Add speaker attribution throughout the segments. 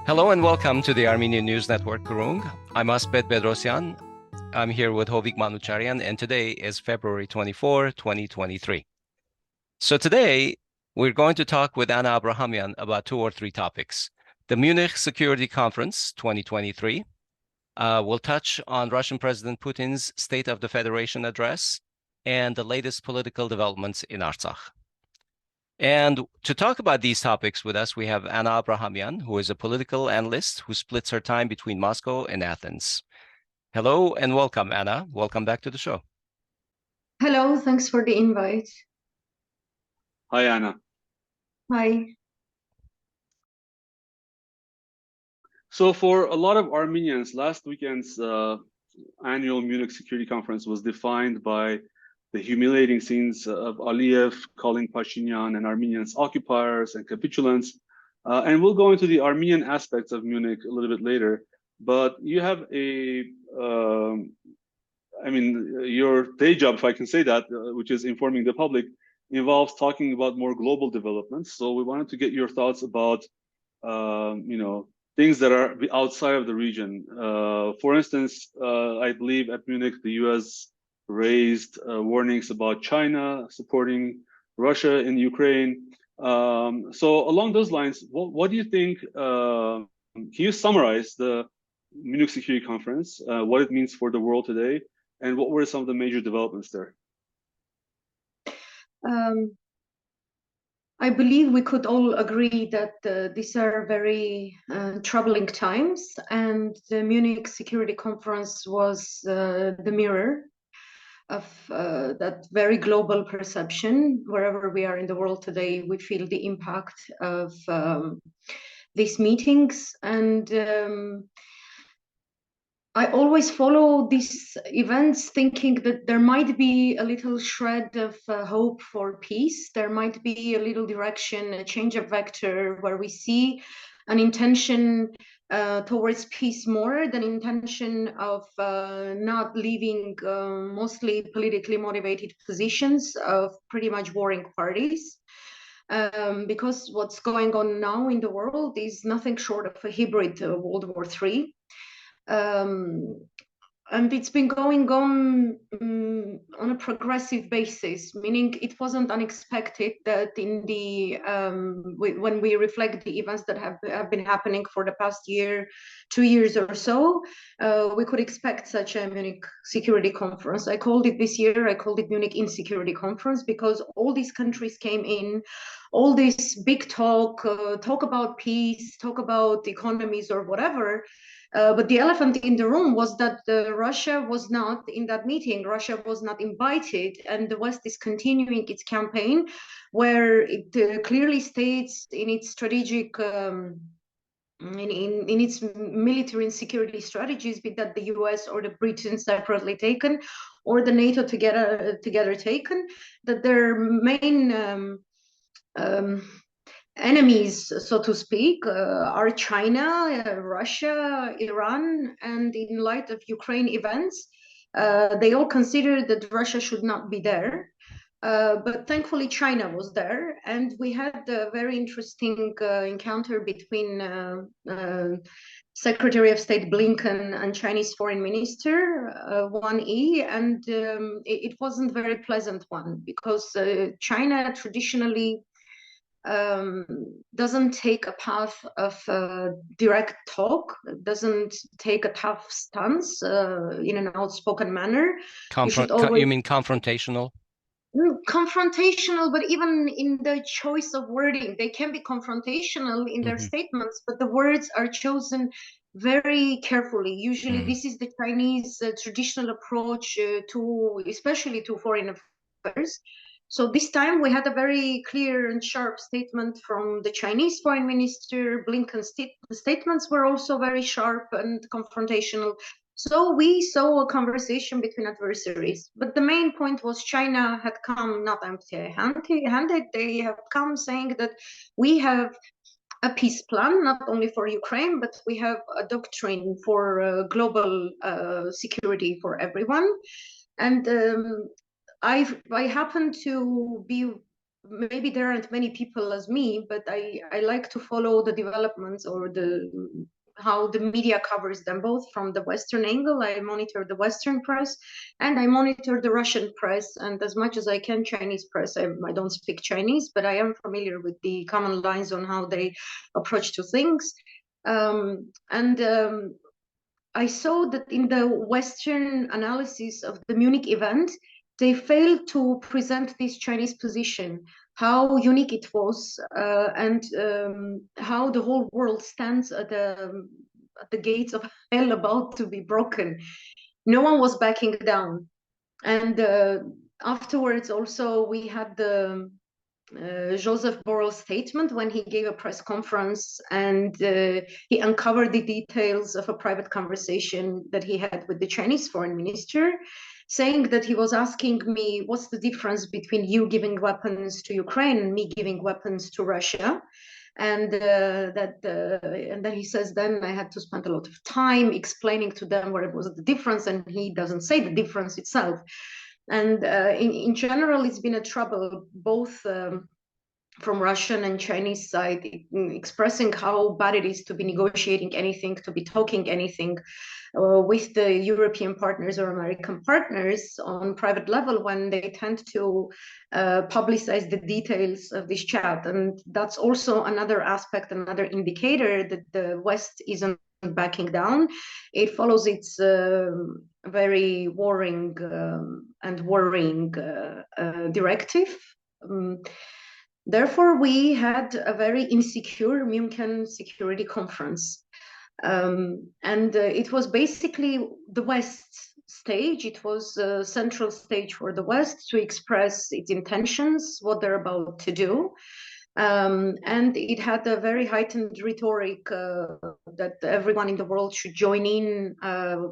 Speaker 1: Hello and welcome to the Armenian News Network Gurung. I'm Asbed Bedrossian. I'm here with Hovik Manucharyan, and today is February 24, 2023. So today, we're going to talk with Anna Abrahamian about 2 or 3 topics. The Munich Security Conference 2023. We'll touch on Russian President Putin's State of the Federation address and the latest political developments in Artsakh. And to talk about these topics with us, we have Anna Abrahamian, who is a political analyst who splits her time between Moscow and Athens. Hello and welcome, Anna. Welcome back to the show.
Speaker 2: Hello, thanks for the invite.
Speaker 3: Hi, Anna.
Speaker 2: Hi.
Speaker 3: So for a lot of Armenians, last weekend's annual Munich Security Conference was defined by the humiliating scenes of Aliyev calling Pashinyan and Armenians occupiers and capitulants. And we'll go into the Armenian aspects of Munich a little bit later. But you have your day job, if I can say that, which is informing the public, involves talking about more global developments. So we wanted to get your thoughts about, things that are outside of the region. For instance, I believe at Munich, the US raised warnings about China supporting Russia in Ukraine. So along those lines, what do you think, can you summarize the Munich Security Conference, what it means for the world today, and what were some of the major developments there?
Speaker 2: I believe we could all agree that these are very troubling times, and the Munich Security Conference was the mirror of that very global perception. Wherever we are in the world today, we feel the impact of these meetings. And I always follow these events thinking that there might be a little shred of hope for peace. There might be a little direction, a change of vector, where we see an intention towards peace more than intention of not leaving mostly politically motivated positions of pretty much warring parties. Because what's going on now in the world is nothing short of a hybrid World War III. And it's been going on on a progressive basis, meaning it wasn't unexpected that in the when we reflect the events that have been happening for the past year, 2 years or so, we could expect such a Munich Security Conference. I called it this year, I called it Munich Insecurity Conference, because all these countries came in, all this big talk about peace, talk about economies or whatever. But the elephant in the room was that Russia was not in that meeting. Russia was not invited, and the West is continuing its campaign, where it clearly states in its strategic, in its military and security strategies, be that the US or the Britain separately taken, or the NATO together taken, that their main enemies, so to speak, are China, Russia, Iran, and in light of Ukraine events, they all consider that Russia should not be there. But thankfully, China was there, and we had a very interesting encounter between Secretary of State Blinken and Chinese Foreign Minister Wang Yi, and it wasn't a very pleasant one, because China traditionally doesn't take a path of direct talk, doesn't take a tough stance in an outspoken manner.
Speaker 1: You mean confrontational?
Speaker 2: Confrontational, but even in the choice of wording, they can be confrontational in their statements, but the words are chosen very carefully. Usually this is the Chinese traditional approach especially to foreign affairs. So this time we had a very clear and sharp statement from the Chinese foreign minister. Blinken's statements were also very sharp and confrontational. So we saw a conversation between adversaries. But the main point was China had come not empty-handed. They have come saying that we have a peace plan, not only for Ukraine, but we have a doctrine for global security for everyone. And I happen to be maybe there aren't many people as me, but I like to follow the developments or how the media covers them, both from the Western angle. I monitor the Western press and I monitor the Russian press, and as much as I can Chinese press. I don't speak Chinese, but I am familiar with the common lines on how they approach to things. I saw that in the Western analysis of the Munich event, they failed to present this Chinese position, how unique it was, and how the whole world stands at the gates of hell about to be broken. No one was backing down. And afterwards, also, we had the Joseph Borrell's statement when he gave a press conference, and he uncovered the details of a private conversation that he had with the Chinese foreign minister, saying that he was asking me, what's the difference between you giving weapons to Ukraine and me giving weapons to Russia? And then he says, then I had to spend a lot of time explaining to them what was the difference, and he doesn't say the difference itself. And in general, it's been a trouble, both from Russian and Chinese side, expressing how bad it is to be negotiating anything, to be talking anything with the European partners or American partners on private level, when they tend to publicize the details of this chat. And that's also another aspect, another indicator that the West isn't backing down. It follows its very worrying and worrying directive. Therefore, we had a very insecure Munich Security Conference. And it was basically the West stage. It was a central stage for the West to express its intentions, what they're about to do. And it had a very heightened rhetoric that everyone in the world should join in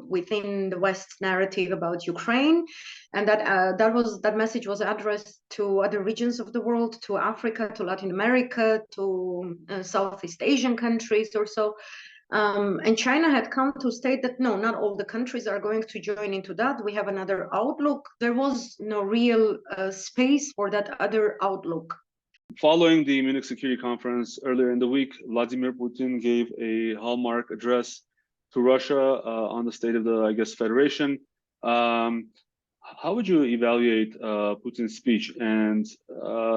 Speaker 2: within the West narrative about Ukraine, and that message was addressed to other regions of the world, to Africa, to Latin America, to Southeast Asian countries or so. And China had come to state that no, not all the countries are going to join into that. We have another outlook. There was no real space for that other outlook.
Speaker 3: Following the Munich Security Conference earlier in the week, Vladimir Putin gave a hallmark address to Russia on the state of the, I guess, Federation. How would you evaluate Putin's speech and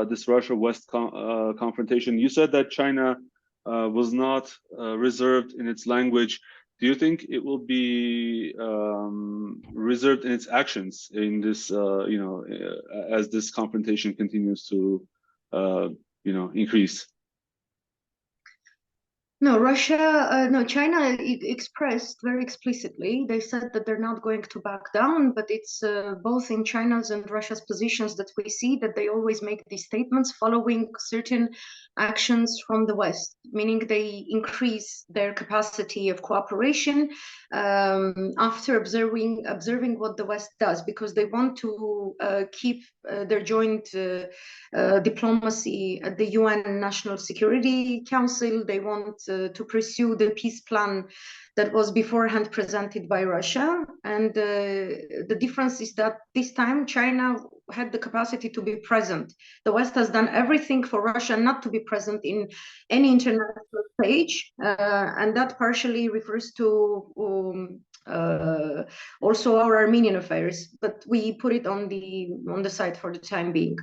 Speaker 3: this Russia-West confrontation? You said that China was not reserved in its language. Do you think it will be reserved in its actions in this, as this confrontation continues to increase?
Speaker 2: No, China expressed very explicitly. They said that they're not going to back down, but it's both in China's and Russia's positions that we see that they always make these statements following certain actions from the West, meaning they increase their capacity of cooperation after observing what the West does, because they want to keep their joint diplomacy at the UN National Security Council. They want to pursue the peace plan that was beforehand presented by Russia. And the difference is that this time China had the capacity to be present. The West has done everything for Russia not to be present in any international stage. And that partially refers to also our Armenian affairs, but we put it on the side for the time being.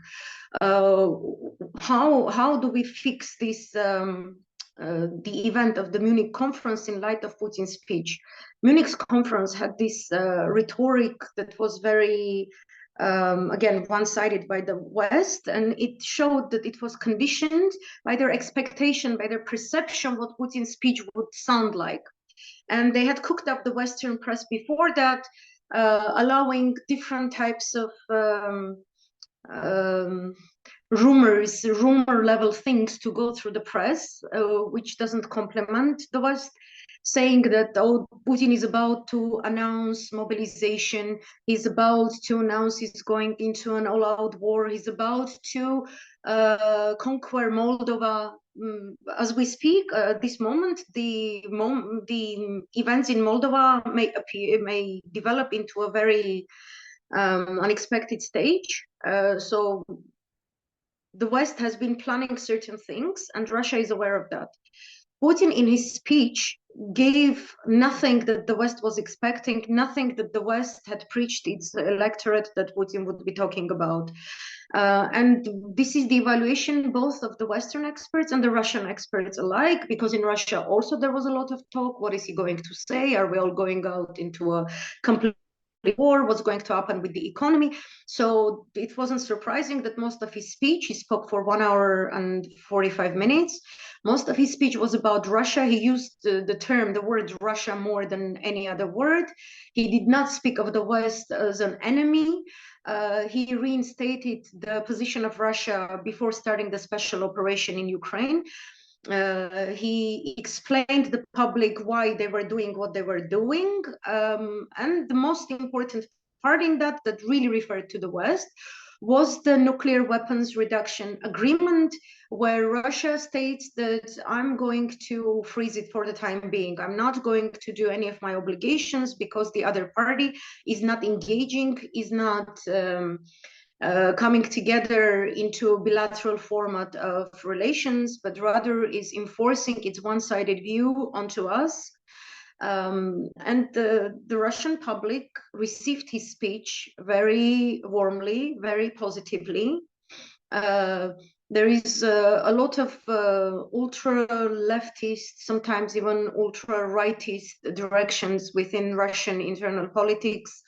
Speaker 2: How do we fix this the event of the Munich conference in light of Putin's speech? Munich's conference had this rhetoric that was very again one-sided by the West, and it showed that it was conditioned by their expectation, by their perception what Putin's speech would sound like. And they had cooked up the Western press before that, allowing different types of rumor level things to go through the press, which doesn't complement the West, saying that, oh, Putin is about to announce mobilization, he's about to announce he's going into an all-out war, he's about to conquer Moldova. As we speak, at this moment, the events in Moldova may develop into a very unexpected stage. So the West has been planning certain things, and Russia is aware of that. Putin, in his speech, gave nothing that the West was expecting, nothing that the West had preached its electorate that Putin would be talking about. And this is the evaluation both of the Western experts and the Russian experts alike, because in Russia also there was a lot of talk. What is he going to say? Are we all going out into a complete war? What's going to happen with the economy? So it wasn't surprising that most of his speech, he spoke for 1 hour and 45 minutes. Most of his speech was about Russia. He used the word Russia more than any other word. He did not speak of the West as an enemy. He reinstated the position of Russia before starting the special operation in Ukraine. He explained the public why they were doing what they were doing. And the most important part in that really referred to the West was the nuclear weapons reduction agreement, where Russia states that I'm going to freeze it for the time being. I'm not going to do any of my obligations because the other party is not engaging, is not coming together into a bilateral format of relations, but rather is enforcing its one-sided view onto us. And the Russian public received his speech very warmly, very positively. There is a lot of ultra-leftist, sometimes even ultra-rightist directions within Russian internal politics,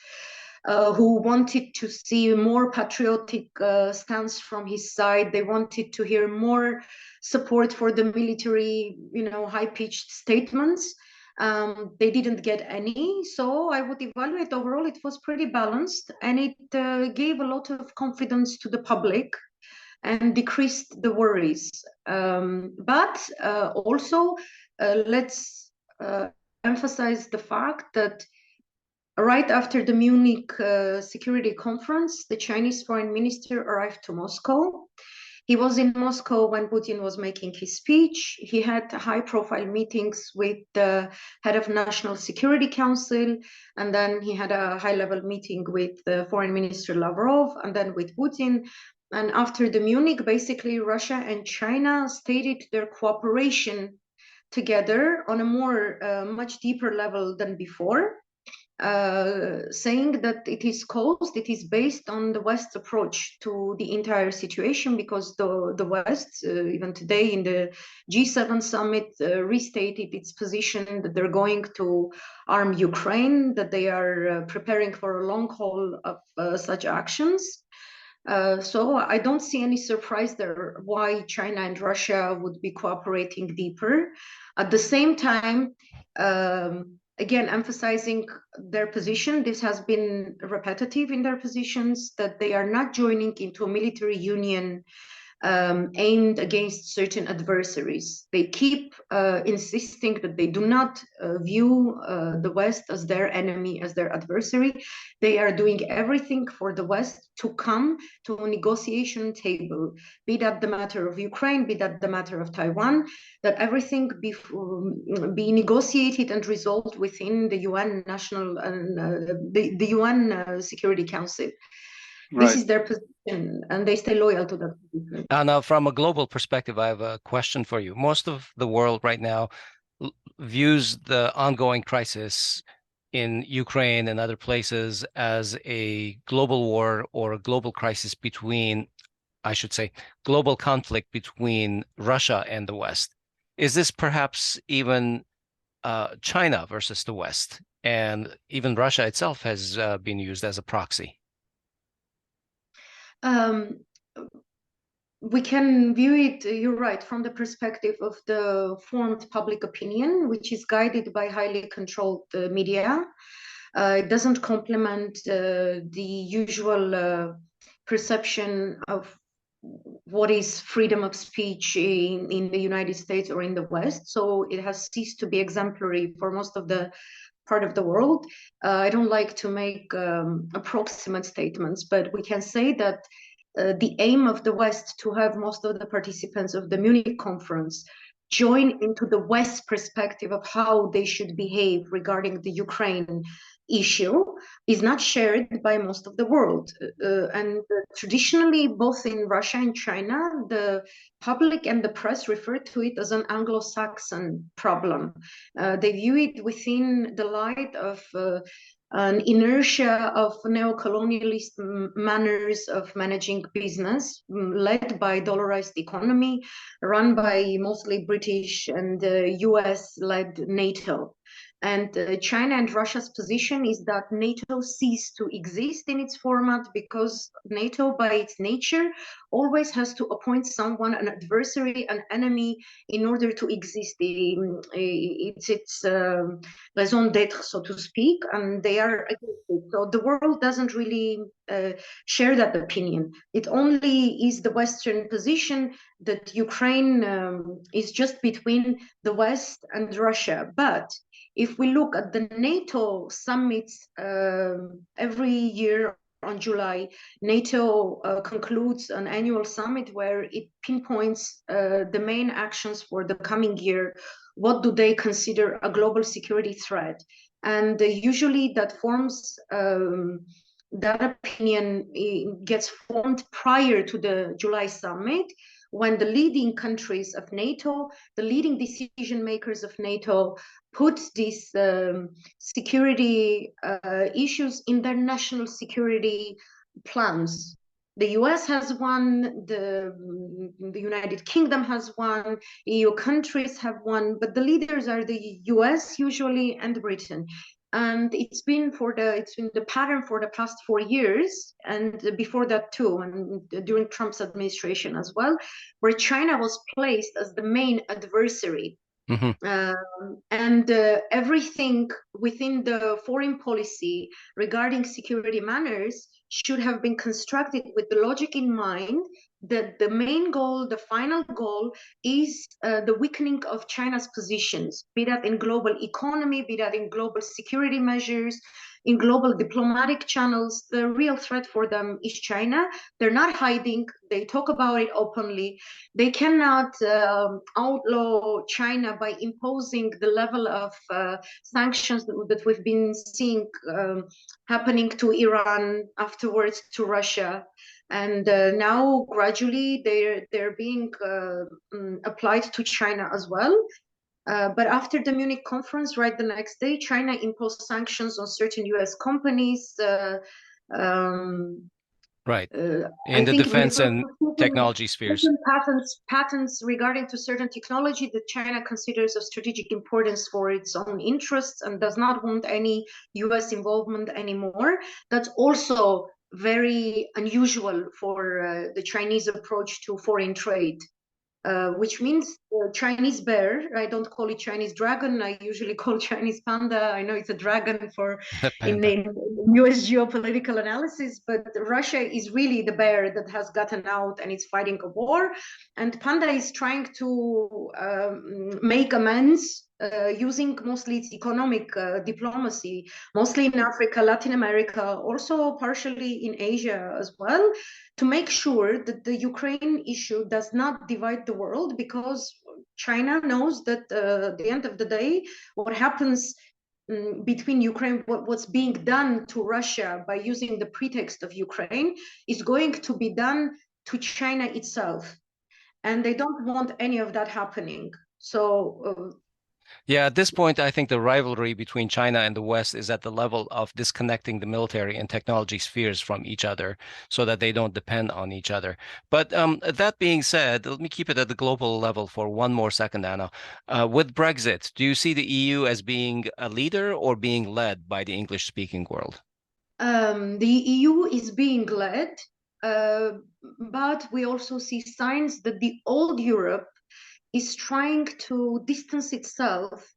Speaker 2: who wanted to see a more patriotic stance from his side. They wanted to hear more support for the military, high-pitched statements. They didn't get any, so I would evaluate overall it was pretty balanced, and it gave a lot of confidence to the public and decreased the worries. But also, let's emphasize the fact that right after the Munich Security Conference, the Chinese foreign minister arrived to Moscow. He was in Moscow when Putin was making his speech. He had high-profile meetings with the head of National Security Council, and then he had a high-level meeting with the Foreign Minister Lavrov, and then with Putin. And after the Munich, basically Russia and China stated their cooperation together on a much deeper level than before. Saying that it is based on the West's approach to the entire situation, because the West, even today in the G7 summit, restated its position that they're going to arm Ukraine, that they are preparing for a long haul of such actions. So I don't see any surprise there why China and Russia would be cooperating deeper. At the same time, again, emphasizing their position, this has been repetitive in their positions, that they are not joining into a military union aimed against certain adversaries. They keep insisting that they do not view the West as their enemy, as their adversary. They are doing everything for the West to come to a negotiation table, be that the matter of Ukraine, be that the matter of Taiwan, that everything be negotiated and resolved within the UN National and the UN Security Council. This
Speaker 3: Right.
Speaker 2: is their position, and they stay loyal to that position.
Speaker 1: Anna, from a global perspective, I have a question for you. Most of the world right now views the ongoing crisis in Ukraine and other places as a global war or a global crisis between, I should say, global conflict between Russia and the West. Is this perhaps even China versus the West? And even Russia itself has been used as a proxy.
Speaker 2: We can view it, you're right, from the perspective of the formed public opinion, which is guided by highly controlled media. It doesn't complement the usual perception of what is freedom of speech in the United States or in the West. So it has ceased to be exemplary for most of the part of the world. I don't like to make approximate statements, but we can say that the aim of the West to have most of the participants of the Munich conference join into the West perspective of how they should behave regarding the Ukraine issue is not shared by most of the world. And traditionally, both in Russia and China, the public and the press refer to it as an Anglo-Saxon problem. They view it within the light of an inertia of neo-colonialist manners of managing business, led by dollarized economy, run by mostly British and US-led NATO. And China and Russia's position is that NATO ceased to exist in its format because NATO, by its nature, always has to appoint someone, an adversary, an enemy, in order to exist. It's its raison d'être, so to speak, and they are against it. So the world doesn't really share that opinion. It only is the Western position that Ukraine is just between the West and Russia. But if we look at the NATO summits every year on July, NATO concludes an annual summit where it pinpoints the main actions for the coming year. What do they consider a global security threat? And usually that forms, that opinion gets formed prior to the July summit, when the leading countries of NATO, the leading decision makers of NATO, put these security issues in their national security plans. The US has one, the United Kingdom has one, EU countries have one, but the leaders are the US usually and Britain. And it's been the pattern for the past 4 years, and before that too, and during Trump's administration as well, where China was placed as the main adversary. And everything within the foreign policy regarding security matters should have been constructed with the logic in mind that the main goal, the final goal, is the weakening of China's positions, be that in global economy, be that in global security measures, in global diplomatic channels. The real threat for them is China. They're not hiding. They talk about it openly. They cannot outlaw China by imposing the level of sanctions that we've been seeing happening to Iran, afterwards to Russia. And now gradually they're being applied to China as well. But after the Munich conference, right the next day, China imposed sanctions on certain US companies.
Speaker 1: Right. In the defense and technology spheres.
Speaker 2: Patents regarding to certain technology that China considers of strategic importance for its own interests and does not want any US involvement anymore. That's also very unusual for the Chinese approach to foreign trade. Which means Chinese bear. I don't call it Chinese dragon. I usually call Chinese panda. I know it's a dragon for in US geopolitical analysis, but Russia is really the bear that has gotten out and it's fighting a war. And panda is trying to make amends using mostly its economic diplomacy, mostly in Africa, Latin America, also partially in Asia as well, to make sure that the Ukraine issue does not divide the world, because China knows that at the end of the day, what happens between Ukraine, what's being done to Russia by using the pretext of Ukraine is going to be done to China itself. And they don't want any of that happening. So
Speaker 1: yeah, at this point, I think the rivalry between China and the West is at the level of disconnecting the military and technology spheres from each other so that they don't depend on each other. But that being said, let me keep it at the global level for one more second, Anna. With Brexit, do you see the EU as being a leader or being led by the English-speaking world?
Speaker 2: The EU is being led, but we also see signs that the old Europe is trying to distance itself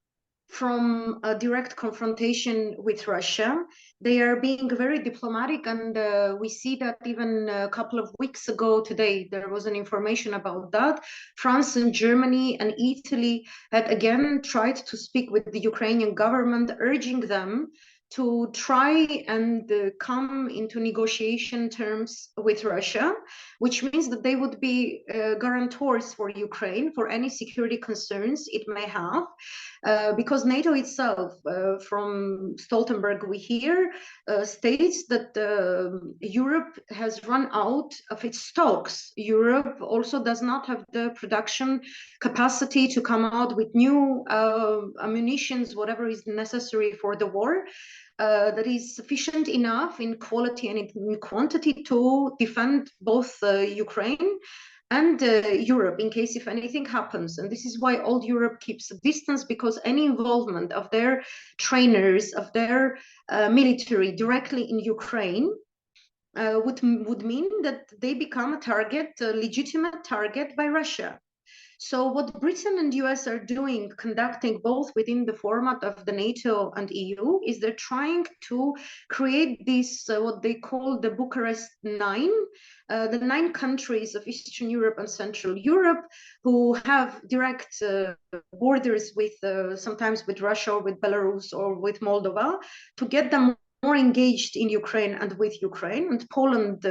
Speaker 2: from a direct confrontation with Russia. They are being very diplomatic, and we see that even a couple of weeks ago today, there was an information about that. France and Germany and Italy had again tried to speak with the Ukrainian government, urging them to try and come into negotiation terms with Russia, which means that they would be guarantors for Ukraine for any security concerns it may have, because NATO itself, from Stoltenberg we hear, states that Europe has run out of its stocks. Europe also does not have the production capacity to come out with new ammunitions, whatever is necessary for the war. That is sufficient enough in quality and in quantity to defend both Ukraine and Europe in case if anything happens. And this is why old Europe keeps a distance, because any involvement of their trainers, of their military directly in Ukraine would mean that they become a target, a legitimate target by Russia. So what Britain and US are doing, conducting both within the format of the NATO and EU, is they're trying to create this, what they call the Bucharest Nine, the 9 countries of Eastern Europe and Central Europe who have direct borders with, sometimes with Russia or with Belarus or with Moldova, to get them more engaged in Ukraine and with Ukraine. And Poland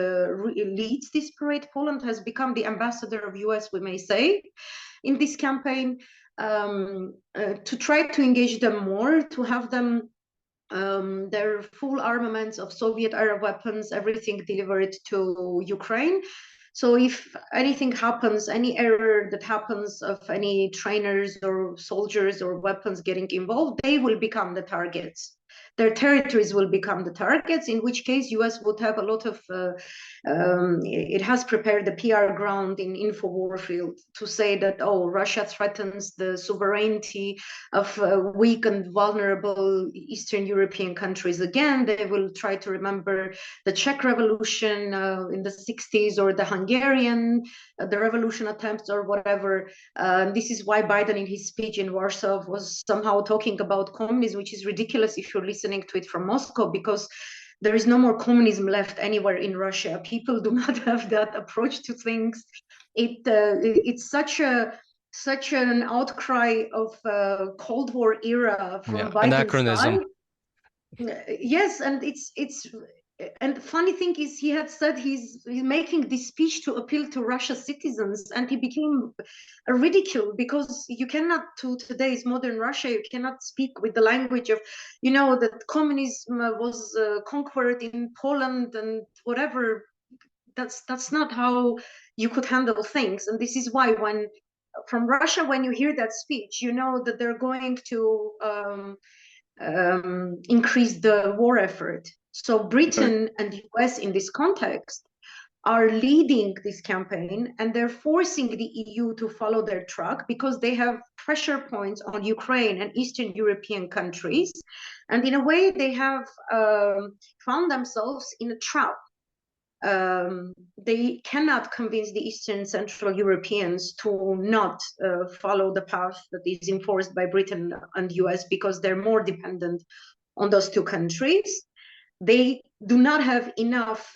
Speaker 2: leads this parade. Poland has become the ambassador of US, we may say, in this campaign, to try to engage them more, to have them their full armaments of Soviet-era weapons, everything delivered to Ukraine. So if anything happens, any error that happens of any trainers or soldiers or weapons getting involved, they will become the targets. Their territories will become the targets, in which case US would have a lot of, it has prepared the PR ground in InfoWarfield to say that, oh, Russia threatens the sovereignty of weak and vulnerable Eastern European countries again. They will try to remember the Czech Revolution in the 60s, or the Hungarian, the revolution attempts or whatever. This is why Biden in his speech in Warsaw was somehow talking about communism, which is ridiculous if you're listening to it from Moscow, because there is no more communism left anywhere in Russia. People do not have that approach to things. It's such an outcry of Cold War era from Biden's
Speaker 1: anachronism.
Speaker 2: side. Yes, and and the funny thing is, he had said he's making this speech to appeal to Russia's citizens, and he became a ridicule, because you cannot, to today's modern Russia, you cannot speak with the language of, you know, that communism was conquered in Poland and whatever. That's not how you could handle things. And this is why from Russia, when you hear that speech, you know that they're going to increase the war effort. So Britain and US in this context are leading this campaign, and they're forcing the EU to follow their track, because they have pressure points on Ukraine and Eastern European countries. And in a way, they have found themselves in a trap. They cannot convince the Eastern Central Europeans to not follow the path that is enforced by Britain and US, because they're more dependent on those 2 countries. They do not have enough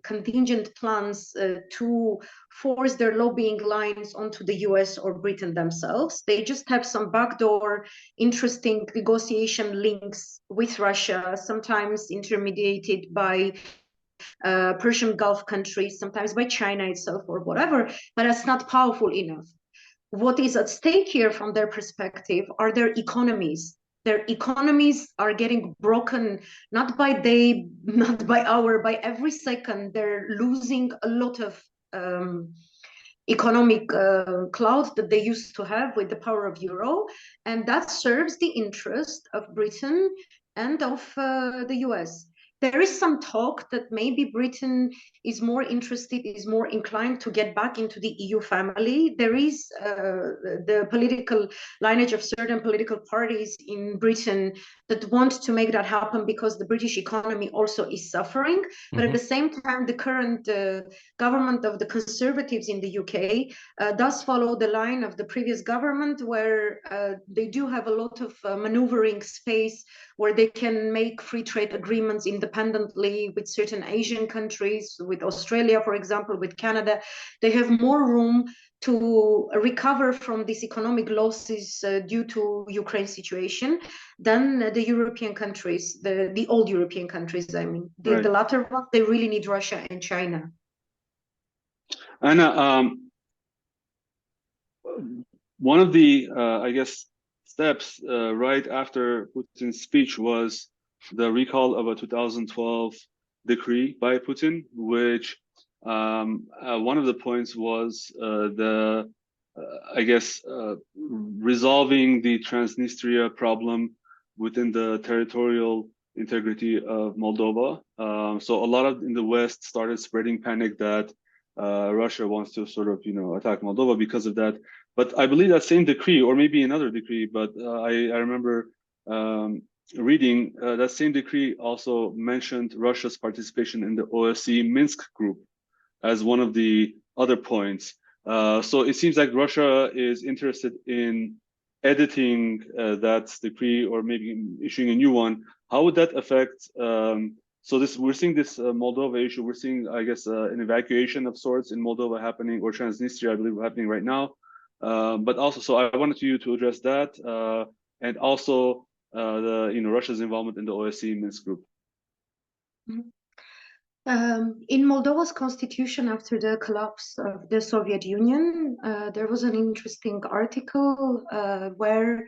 Speaker 2: contingent plans to force their lobbying lines onto the US or Britain themselves. They just have some backdoor, interesting negotiation links with Russia, sometimes intermediated by Persian Gulf countries, sometimes by China itself or whatever, but that's not powerful enough. What is at stake here from their perspective are their economies. Their economies are getting broken, not by day, not by hour, by every second. They're losing a lot of economic clout that they used to have with the power of euro, and that serves the interest of Britain and of the US. There is some talk that maybe Britain is more interested, is more inclined to get back into the EU family. There is the political lineage of certain political parties in Britain that want to make that happen, because the British economy also is suffering. But at the same time, the current government of the Conservatives in the UK does follow the line of the previous government, where they do have a lot of maneuvering space where they can make free trade agreements independently with certain Asian countries, with Australia, for example, with Canada. They have more room to recover from these economic losses due to Ukraine situation than the European countries, the old European countries, I mean. The latter one, they really need Russia and China.
Speaker 3: Anna, one of the, I guess, steps right after Putin's speech was the recall of a 2012 decree by Putin, which one of the points was I guess, resolving the Transnistria problem within the territorial integrity of Moldova. So a lot of in the West started spreading panic that Russia wants to sort of, attack Moldova because of that. But I believe that same decree, or maybe another decree, but I remember reading that same decree also mentioned Russia's participation in the OSCE Minsk group as one of the other points. So it seems like Russia is interested in editing that decree or maybe issuing a new one. How would that affect? So we're seeing this Moldova issue. We're seeing, I guess, an evacuation of sorts in Moldova happening, or Transnistria, I believe, happening right now. But also, so I wanted you to address that, and also Russia's involvement in the OSCE Minsk group.
Speaker 2: Mm-hmm. In Moldova's constitution after the collapse of the Soviet Union, there was an interesting article where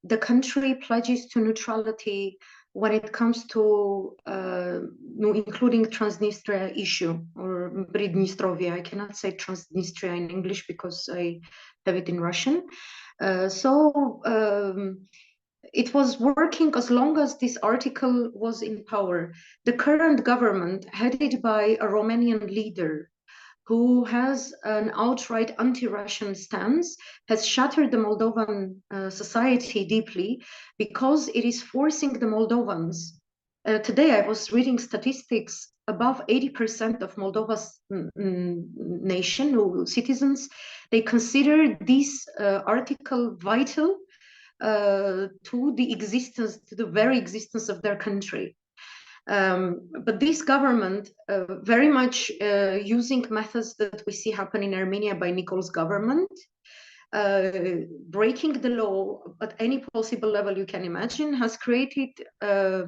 Speaker 2: the country pledges to neutrality when it comes to including Transnistria issue, or Pridnistrovia. I cannot say Transnistria in English because I have it in Russian. It was working as long as this article was in power. The current government, headed by a Romanian leader who has an outright anti-Russian stance, has shattered the Moldovan society deeply because it is forcing the Moldovans. Today I was reading statistics. Above 80% of Moldova's citizens, they consider this article vital to the very existence of their country. But this government, very much using methods that we see happen in Armenia by Nicol's government, breaking the law at any possible level you can imagine, has created a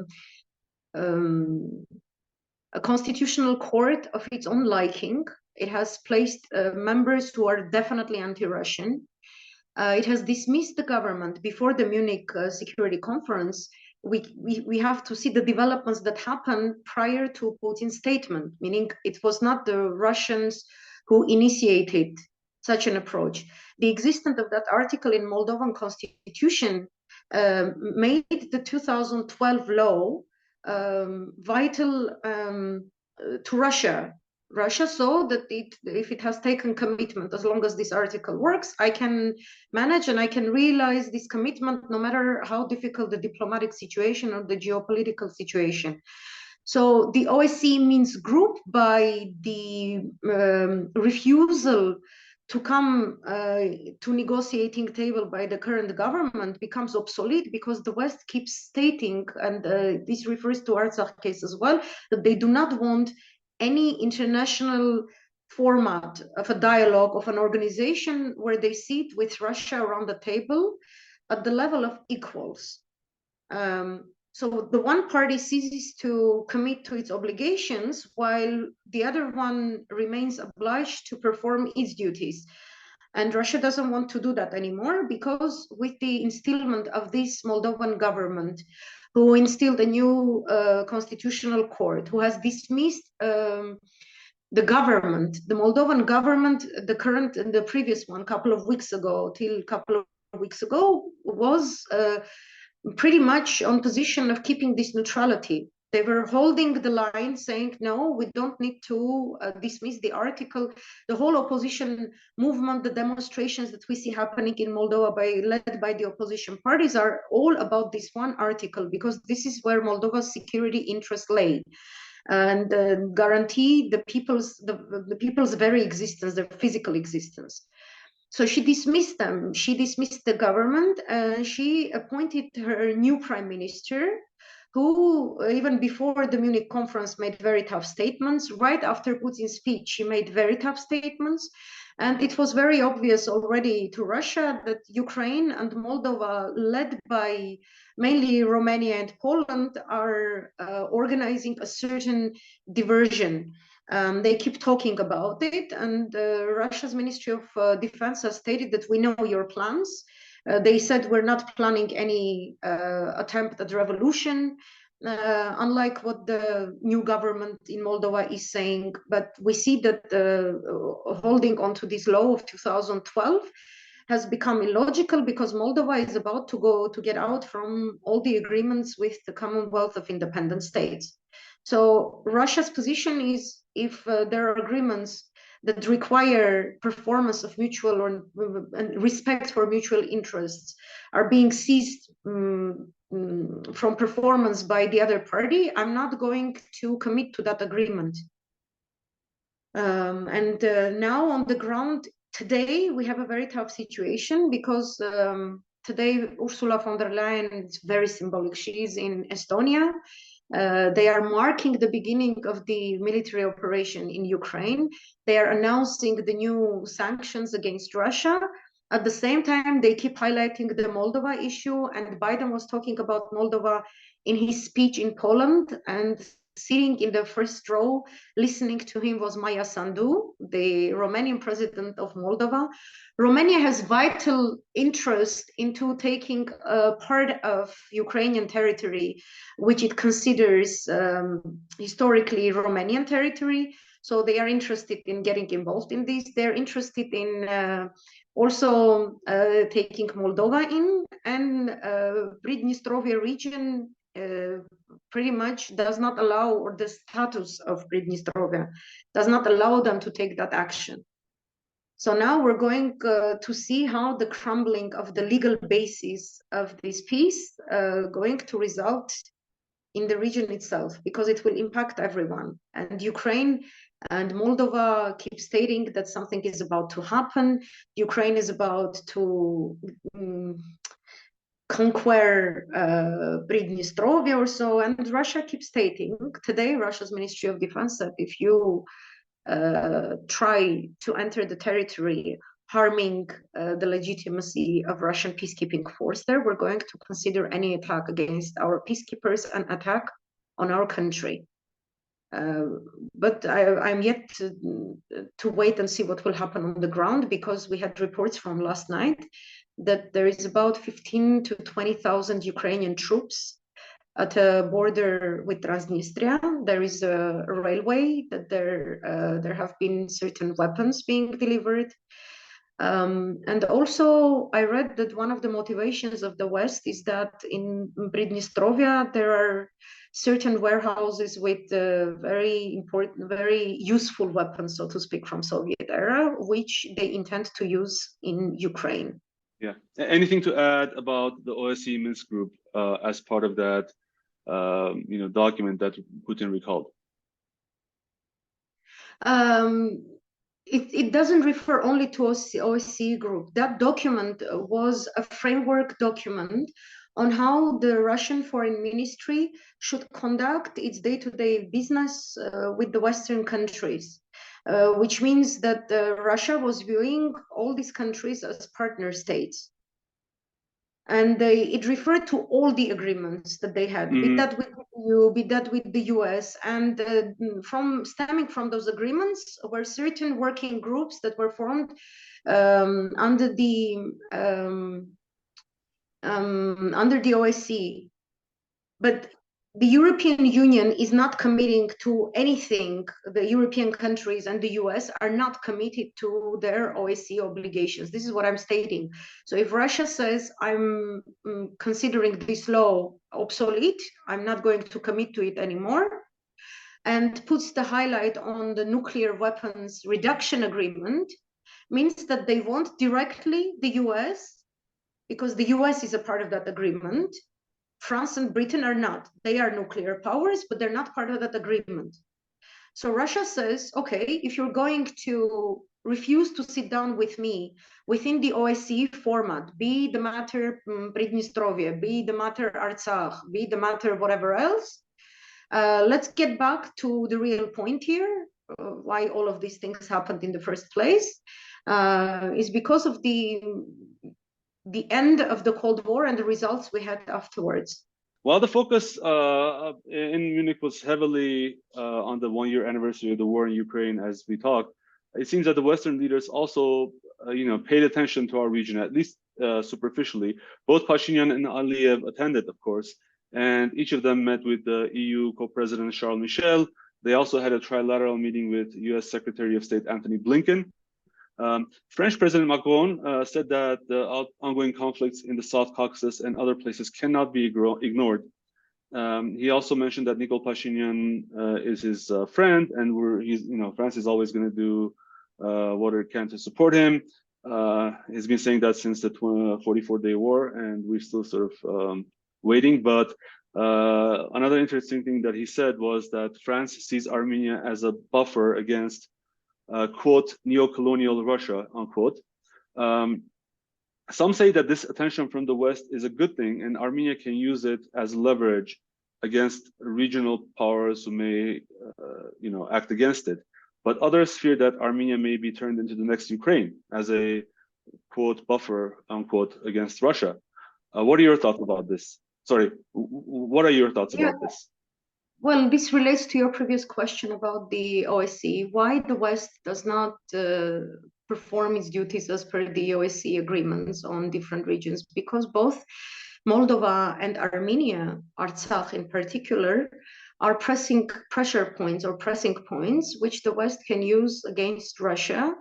Speaker 2: constitutional court of its own liking. It has placed members who are definitely anti-Russian. It has dismissed the government before the Munich Security Conference. We have to see the developments that happened prior to Putin's statement, meaning it was not the Russians who initiated such an approach. The existence of that article in Moldovan constitution made the 2012 law vital to Russia. Russia saw that if it has taken commitment, as long as this article works, I can manage and I can realize this commitment no matter how difficult the diplomatic situation or the geopolitical situation. So the OSCE Minsk group, by the refusal to come to negotiating table by the current government, becomes obsolete because the West keeps stating, and this refers to Artsakh case as well, that they do not want any international format of a dialogue of an organization where they sit with Russia around the table at the level of equals. So the one party ceases to commit to its obligations while the other one remains obliged to perform its duties. And Russia doesn't want to do that anymore because with the instillment of this Moldovan government, who instilled a new constitutional court, who has dismissed the government, the Moldovan government, the current and the previous one, couple of weeks ago, was pretty much on position of keeping this neutrality. They were holding the line, saying, no, we don't need to dismiss the article. The whole opposition movement, the demonstrations that we see happening in Moldova led by the opposition parties are all about this one article, because this is where Moldova's security interests lay and guarantee the people's very existence, their physical existence. So she dismissed them. She dismissed the government. She appointed her new prime minister, who, even before the Munich conference, made very tough statements. Right after Putin's speech, he made very tough statements. And it was very obvious already to Russia that Ukraine and Moldova, led by mainly Romania and Poland, are organizing a certain diversion. They keep talking about it, and Russia's Ministry of Defense has stated that we know your plans. They said we're not planning any attempt at revolution, unlike what the new government in Moldova is saying. But we see that holding on to this law of 2012 has become illogical, because Moldova is about to get out from all the agreements with the Commonwealth of Independent States. So Russia's position is, if there are agreements that require performance of mutual and respect for mutual interests are being seized from performance by the other party, I'm not going to commit to that agreement. Now on the ground today, we have a very tough situation, because today Ursula von der Leyen is very symbolic. She is in Estonia. They are marking the beginning of the military operation in Ukraine. They are announcing the new sanctions against Russia. At the same time, they keep highlighting the Moldova issue, and Biden was talking about Moldova in his speech in Poland, and sitting in the first row listening to him was Maia Sandu, the Romanian president of Moldova. Romania has vital interest into taking a part of Ukrainian territory, which it considers historically Romanian territory. So they are interested in getting involved in this. They're interested in also taking Moldova in, and Pridnestrovia region pretty much does not allow, or the status of Pridnestrovia does not allow them to take that action. So now we're going to see how the crumbling of the legal basis of this peace going to result in the region itself, because it will impact everyone. And Ukraine and Moldova keep stating that something is about to happen. Ukraine is about to conquer Pridnestrovia or so, and Russia keeps stating. Today, Russia's Ministry of Defense said, if you try to enter the territory, harming the legitimacy of Russian peacekeeping force there, we're going to consider any attack against our peacekeepers an attack on our country. But I'm yet to wait and see what will happen on the ground, because we had reports from last night that there is about 15,000 to 20,000 Ukrainian troops at a border with Transnistria. There is a railway that there have been certain weapons being delivered. And also I read that one of the motivations of the West is that in Pridnestrovia there are certain warehouses with very important, very useful weapons, so to speak, from Soviet era, which they intend to use in Ukraine.
Speaker 3: Yeah. Anything to add about the OSCE Minsk group as part of that document that Putin recalled?
Speaker 2: It doesn't refer only to OSCE group. That document was a framework document on how the Russian Foreign Ministry should conduct its day-to-day business with the Western countries, which means that Russia was viewing all these countries as partner states. And it referred to all the agreements that they had, be that with the EU, be that with the US. And stemming from those agreements were certain working groups that were formed under the OSCE. But the European Union is not committing to anything. The European countries and the US are not committed to their OSCE obligations. This is what I'm stating. So if Russia says, I'm considering this law obsolete, I'm not going to commit to it anymore, and puts the highlight on the nuclear weapons reduction agreement, means that they want directly the US, because the US is a part of that agreement. France and Britain are not. They are nuclear powers, but they're not part of that agreement. So Russia says, okay, if you're going to refuse to sit down with me within the OSCE format, be the matter Pridnestrovye, be the matter Artsakh, be the matter whatever else, let's get back to the real point here, why all of these things happened in the first place, is because of the end of the Cold War and the results we had afterwards.
Speaker 3: Well, the focus in Munich was heavily on the one-year anniversary of the war in Ukraine, as we talked. It seems that the Western leaders also, paid attention to our region, at least superficially. Both Pashinyan and Aliyev attended, of course, and each of them met with the EU co-president Charles Michel. They also had a trilateral meeting with U.S. Secretary of State Antony Blinken. French President Macron said that the ongoing conflicts in the South Caucasus and other places cannot be ignored. He also mentioned that Nikol Pashinyan is his friend, and France is always going to do what it can to support him. He's been saying that since the 44-day war, and we're still sort of waiting. But another interesting thing that he said was that France sees Armenia as a buffer against quote, neo-colonial Russia, unquote. Some say that this attention from the West is a good thing, and Armenia can use it as leverage against regional powers who may, act against it. But others fear that Armenia may be turned into the next Ukraine as a, quote, buffer, unquote, against Russia. What are your thoughts about this? Sorry, what are your thoughts about this?
Speaker 2: Well, this relates to your previous question about the OSCE. Why the West does not perform its duties as per the OSCE agreements on different regions? Because both Moldova and Armenia, Artsakh in particular, are pressing pressure points or pressing points which the West can use against Russia,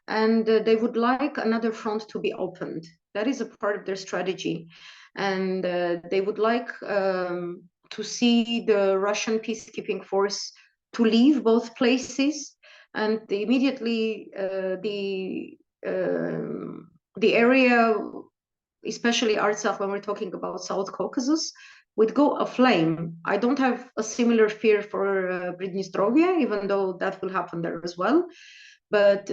Speaker 2: and they would like another front to be opened. That is a part of their strategy, and they would like to see the Russian peacekeeping force to leave both places, and immediately the area, especially Artsakh, when we're talking about South Caucasus, would go aflame. I don't have a similar fear for Pridnestrovye, even though that will happen there as well. But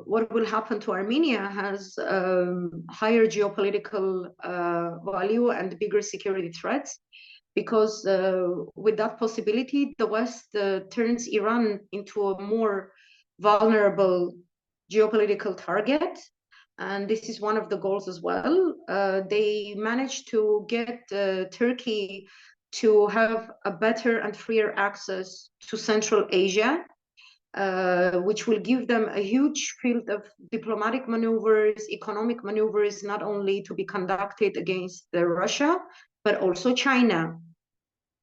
Speaker 2: what will happen to Armenia has higher geopolitical value and bigger security threats, because with that possibility, the West turns Iran into a more vulnerable geopolitical target. And this is one of the goals as well. They managed to get Turkey to have a better and freer access to Central Asia, which will give them a huge field of diplomatic maneuvers, economic maneuvers, not only to be conducted against Russia, but also China.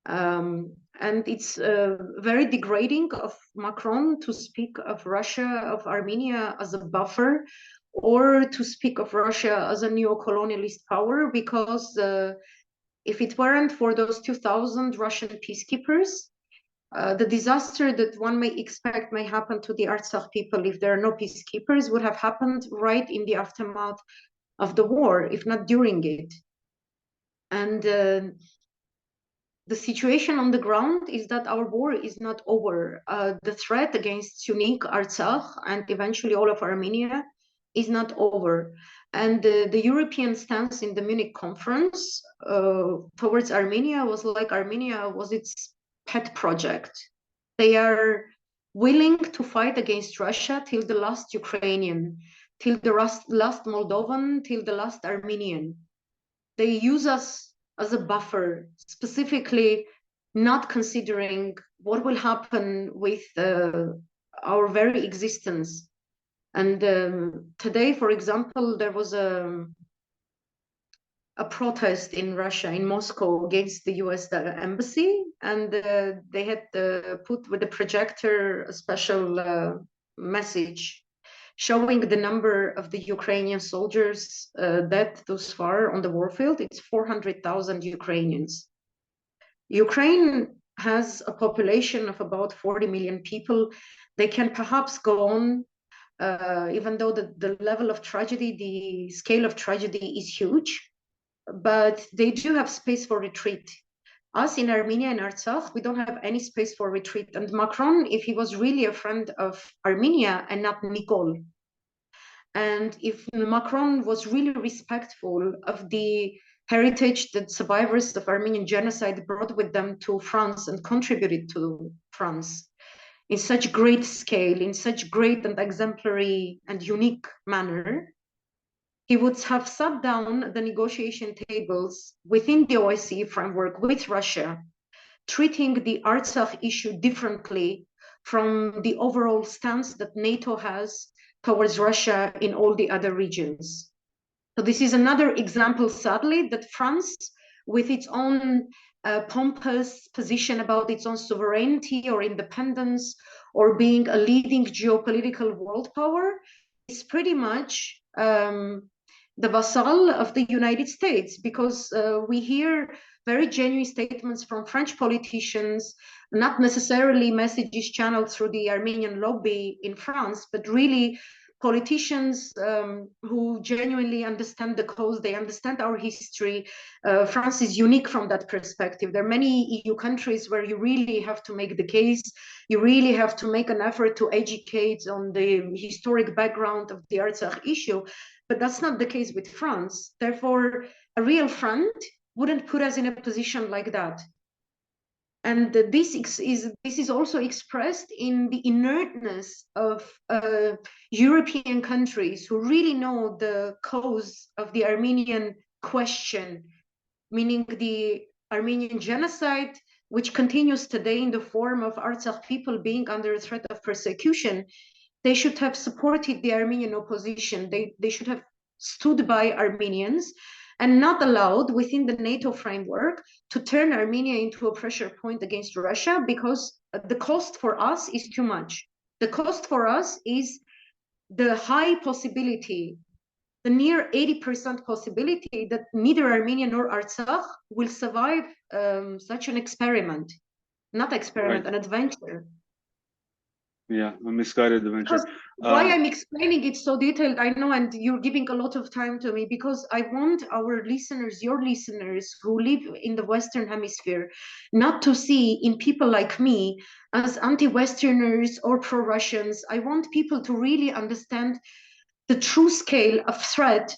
Speaker 2: And it's very degrading of Macron to speak of Russia, of Armenia as a buffer, or to speak of Russia as a neo-colonialist power, because if it weren't for those 2,000 Russian peacekeepers, the disaster that one may expect may happen to the Artsakh people if there are no peacekeepers would have happened right in the aftermath of the war, if not during it. And the situation on the ground is that our war is not over. The threat against Munich, Artsakh, and eventually all of Armenia is not over. And the European stance in the Munich conference towards Armenia was like Armenia was its pet project. They are willing to fight against Russia till the last Ukrainian, till the last Moldovan, till the last Armenian. They use us as a buffer, specifically not considering what will happen with our very existence. And today, for example, there was a protest in Russia, in Moscow, against the US embassy, and they had put with the projector a special message showing the number of the Ukrainian soldiers dead thus far on the warfield. It's 400,000 Ukrainians. Ukraine has a population of about 40 million people. They can perhaps go on, even though the level of tragedy, the scale of tragedy is huge, but they do have space for retreat. us in Armenia and Artsakh, we don't have any space for retreat. And Macron, if he was really a friend of Armenia and not Nicole, and if Macron was really respectful of the heritage that survivors of Armenian genocide brought with them to France and contributed to France in such great scale, in such great and exemplary and unique manner, he would have sat down at the negotiation tables within the OSCE framework with Russia, treating the Artsakh issue differently from the overall stance that NATO has towards Russia in all the other regions. So this is another example, sadly, that France, with its own pompous position about its own sovereignty or independence or being a leading geopolitical world power, is pretty much the vassal of the United States, because we hear very genuine statements from French politicians, not necessarily messages channeled through the Armenian lobby in France, but really politicians who genuinely understand the cause, they understand our history. France is unique from that perspective. There are many EU countries where you really have to make the case, you really have to make an effort to educate on the historic background of the Artsakh issue, but that's not the case with France. Therefore, a real friend wouldn't put us in a position like that. And this is also expressed in the inertness of European countries who really know the cause of the Armenian question, meaning the Armenian genocide, which continues today in the form of Artsakh people being under threat of persecution. They should have supported the Armenian opposition. They should have stood by Armenians and not allowed within the NATO framework to turn Armenia into a pressure point against Russia, because the cost for us is too much. The cost for us is the high possibility, the near 80% possibility that neither Armenia nor Artsakh will survive such an experiment, not experiment, right. An adventure.
Speaker 3: Yeah, a misguided adventure.
Speaker 2: Why I'm explaining it so detailed, I know, and you're giving a lot of time to me, because I want our listeners, your listeners who live in the Western Hemisphere, not to see in people like me as anti-Westerners or pro-Russians. I want people to really understand the true scale of threat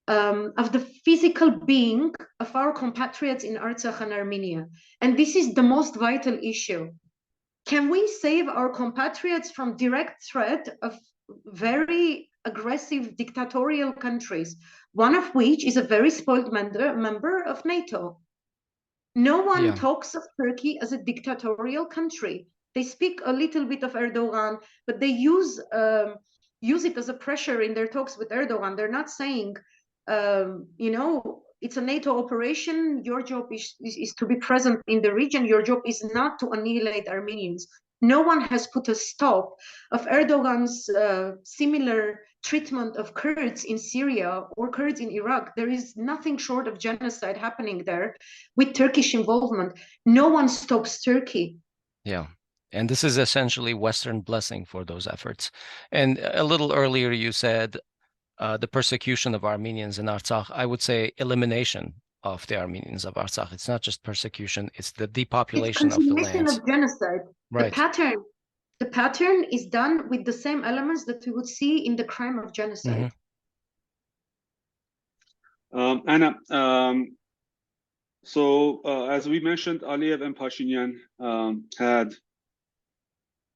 Speaker 2: of the physical being of our compatriots in Artsakh and Armenia. And this is the most vital issue. Can we save our compatriots from direct threat of very aggressive dictatorial countries, one of which is a very spoiled member of NATO? No one talks of Turkey as a dictatorial country. They speak a little bit of Erdogan, but they use it as a pressure in their talks with Erdogan. They're not saying, you know, it's a NATO operation. Your job is to be present in the region. Your job is not to annihilate Armenians. No one has put a stop of Erdogan's similar treatment of Kurds in Syria or Kurds in Iraq. There is nothing short of genocide happening there with Turkish involvement. No one stops Turkey.
Speaker 1: Yeah. And this is essentially Western blessing for those efforts. And a little earlier, you said the persecution of Armenians in Artsakh. I would say elimination of the Armenians of Artsakh. It's not just persecution, it's the depopulation of the lands.
Speaker 2: Of genocide.
Speaker 1: Right.
Speaker 2: The pattern is done with the same elements that we would see in the crime of genocide.
Speaker 3: Anna, so as we mentioned, Aliyev and Pashinyan had,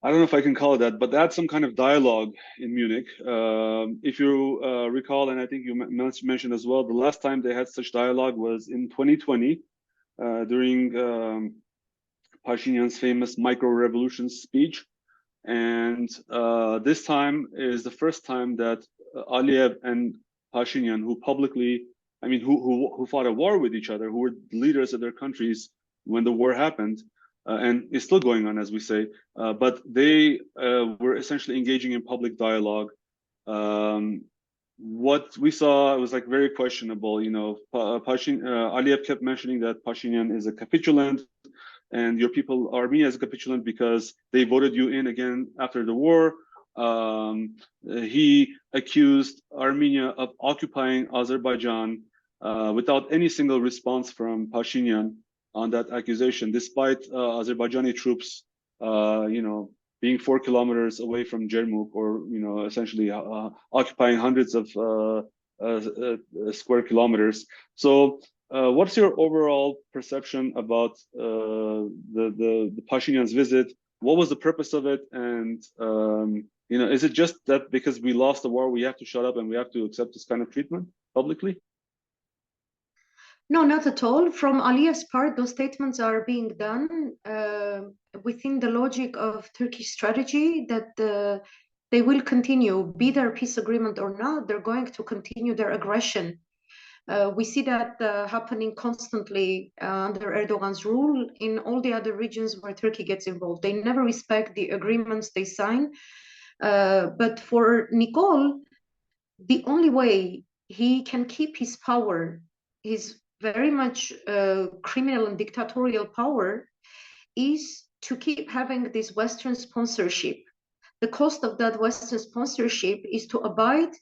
Speaker 3: I don't know if I can call it that, but they had some kind of dialogue in Munich. If you recall, and I think you mentioned as well, the last time they had such dialogue was in 2020 during Pashinyan's famous micro-revolution speech. And this time is the first time that Aliyev and Pashinyan, who publicly, I mean, who fought a war with each other, who were leaders of their countries when the war happened, and is still going on, as we say, but they were essentially engaging in public dialogue. What we saw was like very questionable. You know, Aliyev kept mentioning that Pashinyan is a capitulant, and your people, Armenia, is a capitulant because they voted you in again after the war. He accused Armenia of occupying Azerbaijan without any single response from Pashinyan. on that accusation, despite Azerbaijani troops, being 4 kilometers away from Jermuk, or essentially occupying hundreds of square kilometers. So, what's your overall perception about the Pashinyan's visit? What was the purpose of it? And is it just that because we lost the war, we have to shut up and we have to accept this kind of treatment publicly?
Speaker 2: No, not at all. From Aliya's part, those statements are being done within the logic of Turkish strategy that they will continue, be there a peace agreement or not, they're going to continue their aggression. We see that happening constantly under Erdogan's rule in all the other regions where Turkey gets involved. They never respect the agreements they sign. But for Nikol, the only way he can keep his power, his very much criminal and dictatorial power, is to keep having this Western sponsorship. The cost of that Western sponsorship is to abide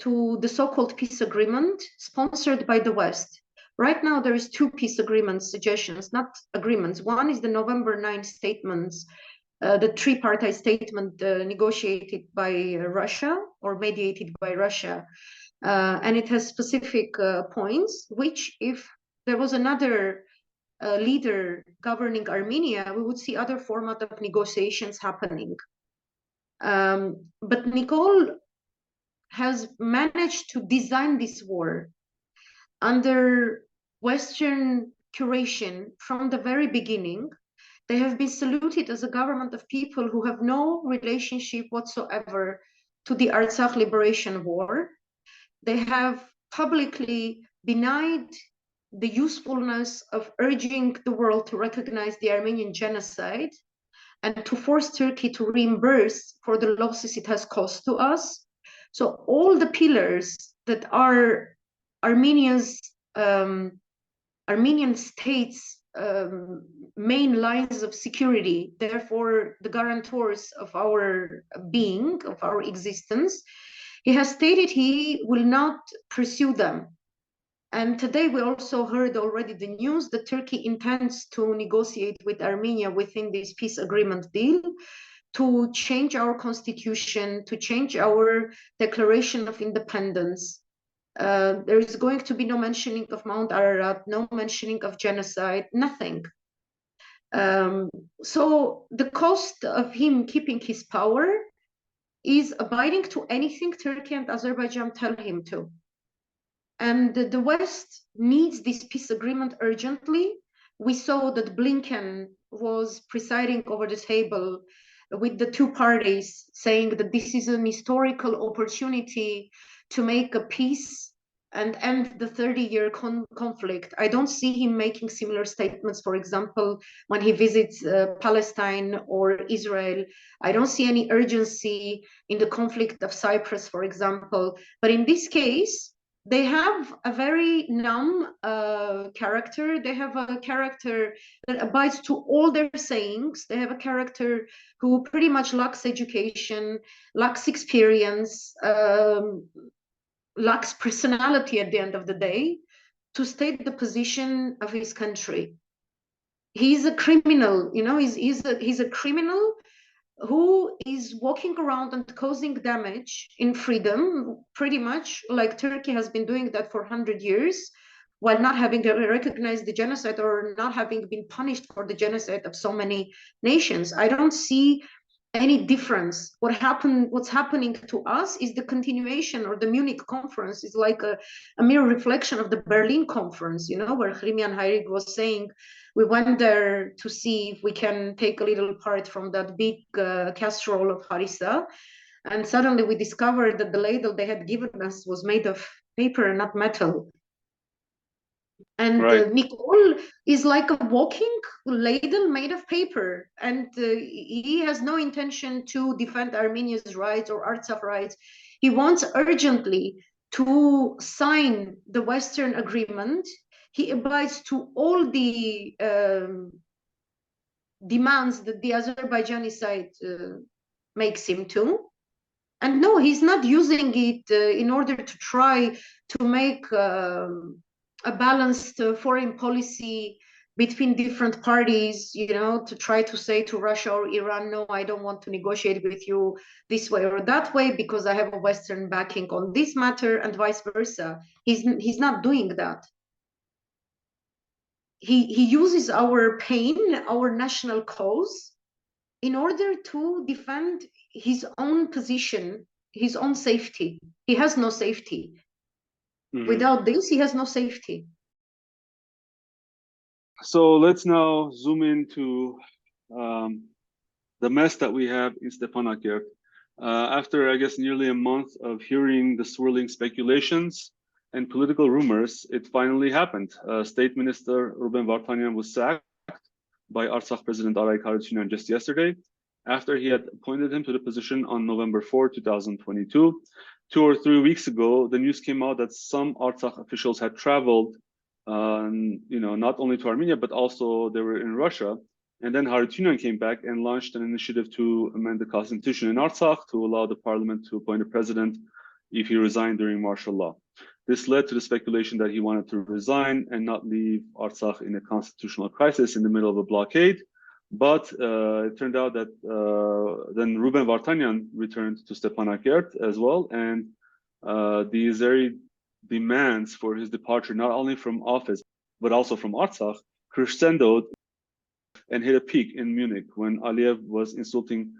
Speaker 2: to the so-called peace agreement sponsored by the West. Right now, there is 2 peace agreement suggestions, not agreements. One is the November 9 statements, the tripartite statement negotiated by Russia or mediated by Russia. And it has specific points, which if there was another leader governing Armenia, we would see other format of negotiations happening. But Nikol has managed to design this war under Western curation from the very beginning. They have been saluted as a government of people who have no relationship whatsoever to the Artsakh liberation war. They have publicly denied the usefulness of urging the world to recognize the Armenian genocide and to force Turkey to reimburse for the losses it has caused to us. So all the pillars that are Armenian state's main lines of security, therefore the guarantors of our being, of our existence, he has stated he will not pursue them. And today we also heard already the news that Turkey intends to negotiate with Armenia within this peace agreement deal to change our constitution, to change our declaration of independence. There is going to be no mentioning of Mount Ararat, no mentioning of genocide, nothing. So the cost of him keeping his power is abiding to anything Turkey and Azerbaijan tell him to. And the West needs this peace agreement urgently. We saw that Blinken was presiding over the table with the 2 parties, saying that this is an historical opportunity to make a peace and end the 30-year conflict. I don't see him making similar statements, for example, when he visits Palestine or Israel. I don't see any urgency in the conflict of Cyprus, for example. But in this case, they have a very numb character. They have a character that abides to all their sayings. They have a character who pretty much lacks education, lacks experience, lacks personality at the end of the day to state the position of his country. He's a criminal, he's a criminal who is walking around and causing damage in freedom, pretty much like Turkey has been doing that for 100 years, while not having recognized the genocide or not having been punished for the genocide of so many nations. I don't see any difference. What's happening to us is the continuation, or the Munich conference is like a mere reflection of the Berlin conference, where Hrimian Hayrik was saying, we went there to see if we can take a little part from that big casserole of harissa. And suddenly we discovered that the ladle they had given us was made of paper and not metal. And
Speaker 3: right.
Speaker 2: Nikol is like a walking ladle made of paper. And he has no intention to defend Armenia's rights or Artsakh rights. He wants urgently to sign the Western agreement. He abides to all the demands that the Azerbaijani side makes him to. And no, he's not using it in order to try to make a balanced foreign policy between different parties, you know, to try to say to Russia or Iran, no, I don't want to negotiate with you this way or that way because I have a Western backing on this matter, and vice versa. He's not doing that. He uses our pain, our national cause, in order to defend his own position, his own safety. He has no safety. Without this, he has no safety.
Speaker 3: So let's now zoom into the mess that we have in Stepanakert. After, I guess, nearly a month of hearing the swirling speculations and political rumors, it finally happened. State Minister Ruben Vartanian was sacked by Artsakh President Arayk Harutyunyan just yesterday, after he had appointed him to the position on November 4, 2022. 2 or 3 weeks ago, the news came out that some Artsakh officials had traveled, not only to Armenia, but also they were in Russia. And then Harutyunyan came back and launched an initiative to amend the constitution in Artsakh to allow the parliament to appoint a president if he resigned during martial law. This led to the speculation that he wanted to resign and not leave Artsakh in a constitutional crisis in the middle of a blockade. But it turned out that then Ruben Vartanian returned to Stepanakert as well, and the Azeri demands for his departure, not only from office, but also from Artsakh, crescendoed and hit a peak in Munich when Aliyev was insulting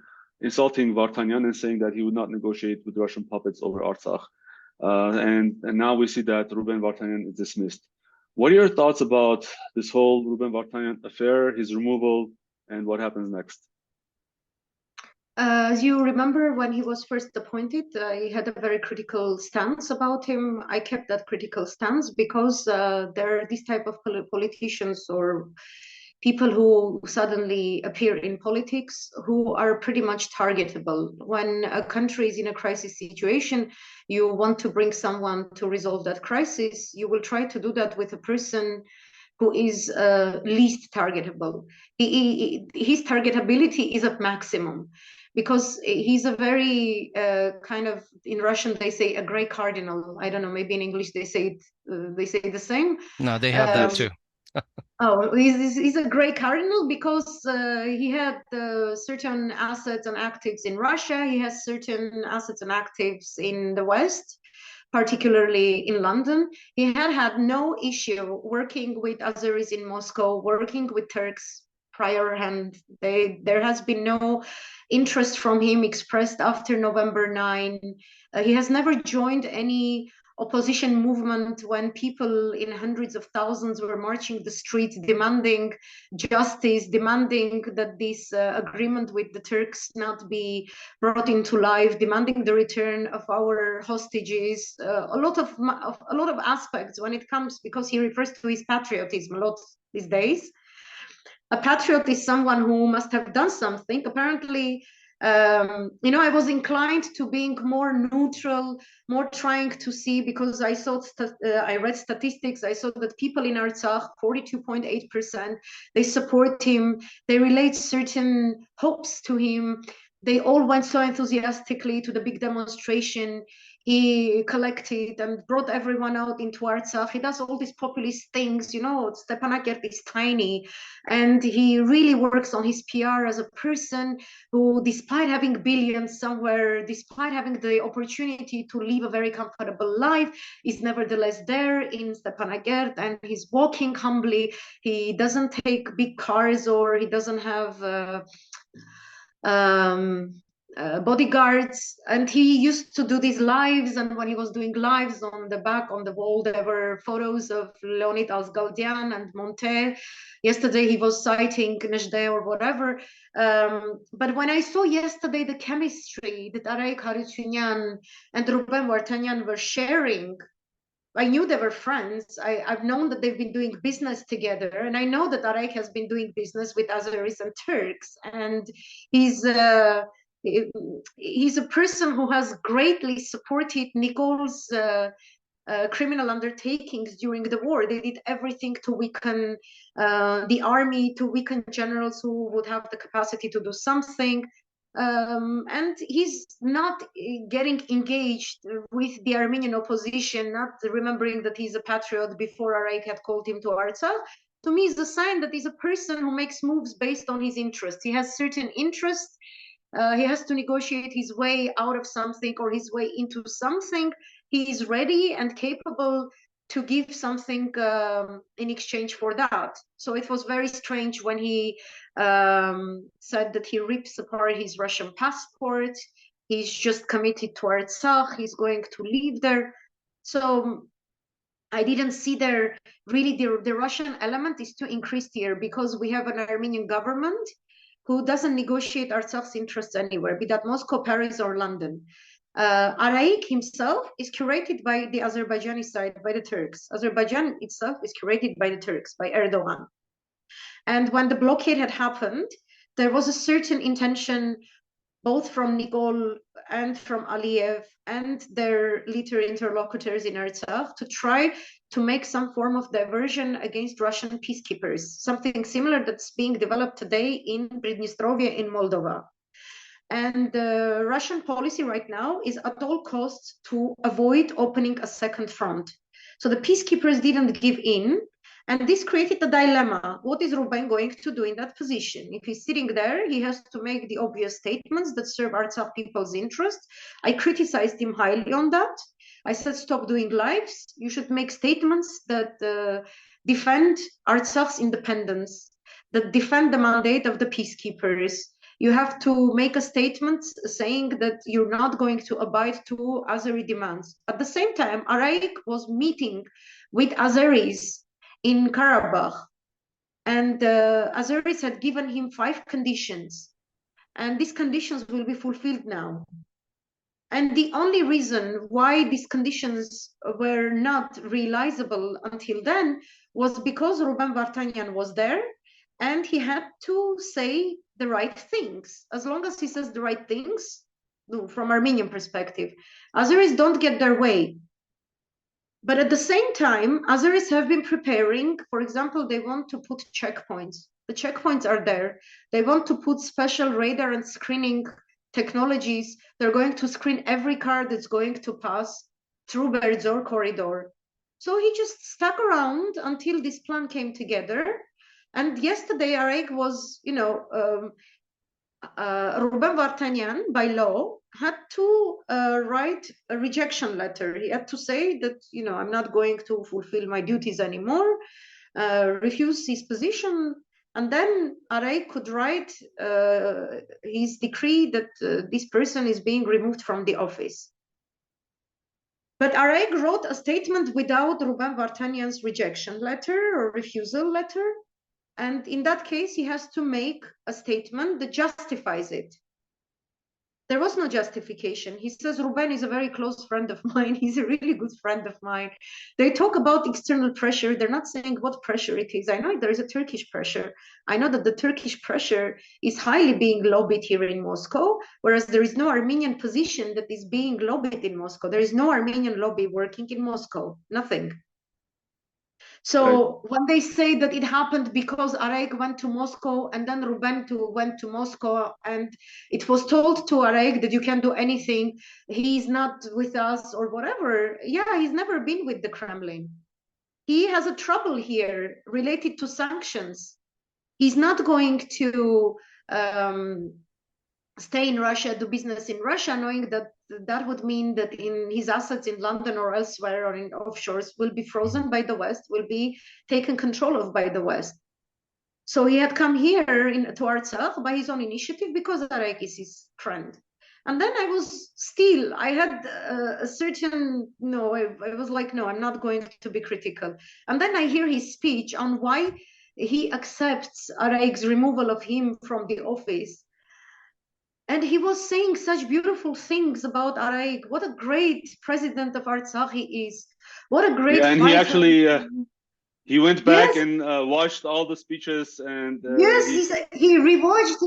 Speaker 3: Vartanian and saying that he would not negotiate with Russian puppets over Artsakh. And now we see that Ruben Vartanian is dismissed. What are your thoughts about this whole Ruben Vartanian affair, his removal, and what happens next?
Speaker 2: As you remember, when he was first appointed, I had a very critical stance about him. I kept that critical stance because there are these type of politicians or people who suddenly appear in politics who are pretty much targetable. When a country is in a crisis situation, you want to bring someone to resolve that crisis, you will try to do that with a person who is least targetable. His targetability is at maximum because he's a very kind of, in Russian they say a gray cardinal. I don't know, maybe in English they say the same.
Speaker 1: No, they have that too.
Speaker 2: Oh, he's a gray cardinal because he had certain assets and actives in Russia. He has certain assets and actives in the West, particularly in London. He had no issue working with Azeris in Moscow, working with Turks prior, and there has been no interest from him expressed after November 9. He has never joined any opposition movement when people in hundreds of thousands were marching the streets demanding justice, demanding that this agreement with the Turks not be brought into life, demanding the return of our hostages, a lot of aspects when it comes, because he refers to his patriotism a lot these days. A patriot is someone who must have done something. Apparently, I was inclined to being more neutral, more trying to see, because I read statistics. I saw that people in Artsakh, 42.8%, they support him. They relate certain hopes to him. They all went so enthusiastically to the big demonstration. He collected and brought everyone out into Artsakh. He does all these populist things. Stepanakert is tiny, and he really works on his PR as a person who, despite having billions somewhere, despite having the opportunity to live a very comfortable life, is nevertheless there in Stepanakert, and he's walking humbly. He doesn't take big cars, or he doesn't have bodyguards, and he used to do these lives, and when he was doing lives, on the back on the wall there were photos of Leonid Alsgaldian and Monte. Yesterday he was citing Nejde or whatever, but when I saw yesterday the chemistry that Arayk Harutyunyan and Ruben Vartanian were sharing, I knew they were friends. I've known that they've been doing business together, and I know that Arayk has been doing business with Azeris and Turks, and he's a person who has greatly supported Nicole's criminal undertakings during the war. They did everything to weaken the army, to weaken generals who would have the capacity to do something. And he's not getting engaged with the Armenian opposition, not remembering that he's a patriot before Arayk had called him to Artsakh. to me is a sign that he's a person who makes moves based on his interests. He has certain interests. He has to negotiate his way out of something or his way into something. He is ready and capable to give something in exchange for that. So it was very strange when he said that he rips apart his Russian passport. He's just committed to Artsakh. He's going to live there. So I didn't see there really the Russian element is too increased here because we have an Armenian government who doesn't negotiate Artsakh's interests anywhere, be that Moscow, Paris, or London. Artsakh himself is curated by the Azerbaijani side, by the Turks. Azerbaijan itself is curated by the Turks, by Erdogan. And when the blockade had happened, there was a certain intention both from Nikol and from Aliyev and their later interlocutors in Artsakh to try to make some form of diversion against Russian peacekeepers, something similar that's being developed today in Pridnestrovye in Moldova. And the Russian policy right now is at all costs to avoid opening a second front. So the peacekeepers didn't give in. And this created a dilemma. What is Ruben going to do in that position? If he's sitting there, he has to make the obvious statements that serve Artsakh people's interests. I criticized him highly on that. I said, stop doing lives. You should make statements that defend Artsakh's independence, that defend the mandate of the peacekeepers. You have to make a statement saying that you're not going to abide to Azeri demands. At the same time, Artsakh was meeting with Azeris in Karabakh, and Azeris had given him 5 conditions, and these conditions will be fulfilled now. And the only reason why these conditions were not realizable until then was because Ruben Vartanyan was there, and he had to say the right things. As long as he says the right things, from Armenian perspective, Azeris don't get their way. But at the same time, Azeris have been preparing. For example, they want to put checkpoints. The checkpoints are there. They want to put special radar and screening technologies. They're going to screen every car that's going to pass through Berdzor corridor. So he just stuck around until this plan came together. And yesterday, Artsakh was, Ruben Vartanyan, by law, had to write a rejection letter. He had to say that, I'm not going to fulfill my duties anymore, refuse his position, and then Artsakh could write his decree that this person is being removed from the office. But Artsakh wrote a statement without Ruben Vartanyan's rejection letter or refusal letter. And in that case, he has to make a statement that justifies it. There was no justification. He says, Ruben is a very close friend of mine. He's a really good friend of mine. They talk about external pressure. They're not saying what pressure it is. I know there is a Turkish pressure. I know that the Turkish pressure is highly being lobbied here in Moscow, whereas there is no Armenian position that is being lobbied in Moscow. There is no Armenian lobby working in Moscow. Nothing. So when they say that it happened because Artsakh went to Moscow and then Ruben went to Moscow and it was told to Artsakh that you can't do anything, he's not with us or whatever. Yeah, he's never been with the Kremlin. He has a trouble here related to sanctions. He's not going to stay in Russia, do business in Russia, knowing that that would mean that in his assets in London or elsewhere or in offshores will be frozen by the West, will be taken control of by the West. So he had come here to Artsakh by his own initiative because Artsakh is his friend. And then I had a certain, I was like, no, I'm not going to be critical. And then I hear his speech on why he accepts Artsakh's removal of him from the office. And he was saying such beautiful things about Artsakh. What a great president of Artsakh he is. What a great
Speaker 3: and he actually he went back and watched all the speeches and
Speaker 2: he rewatched.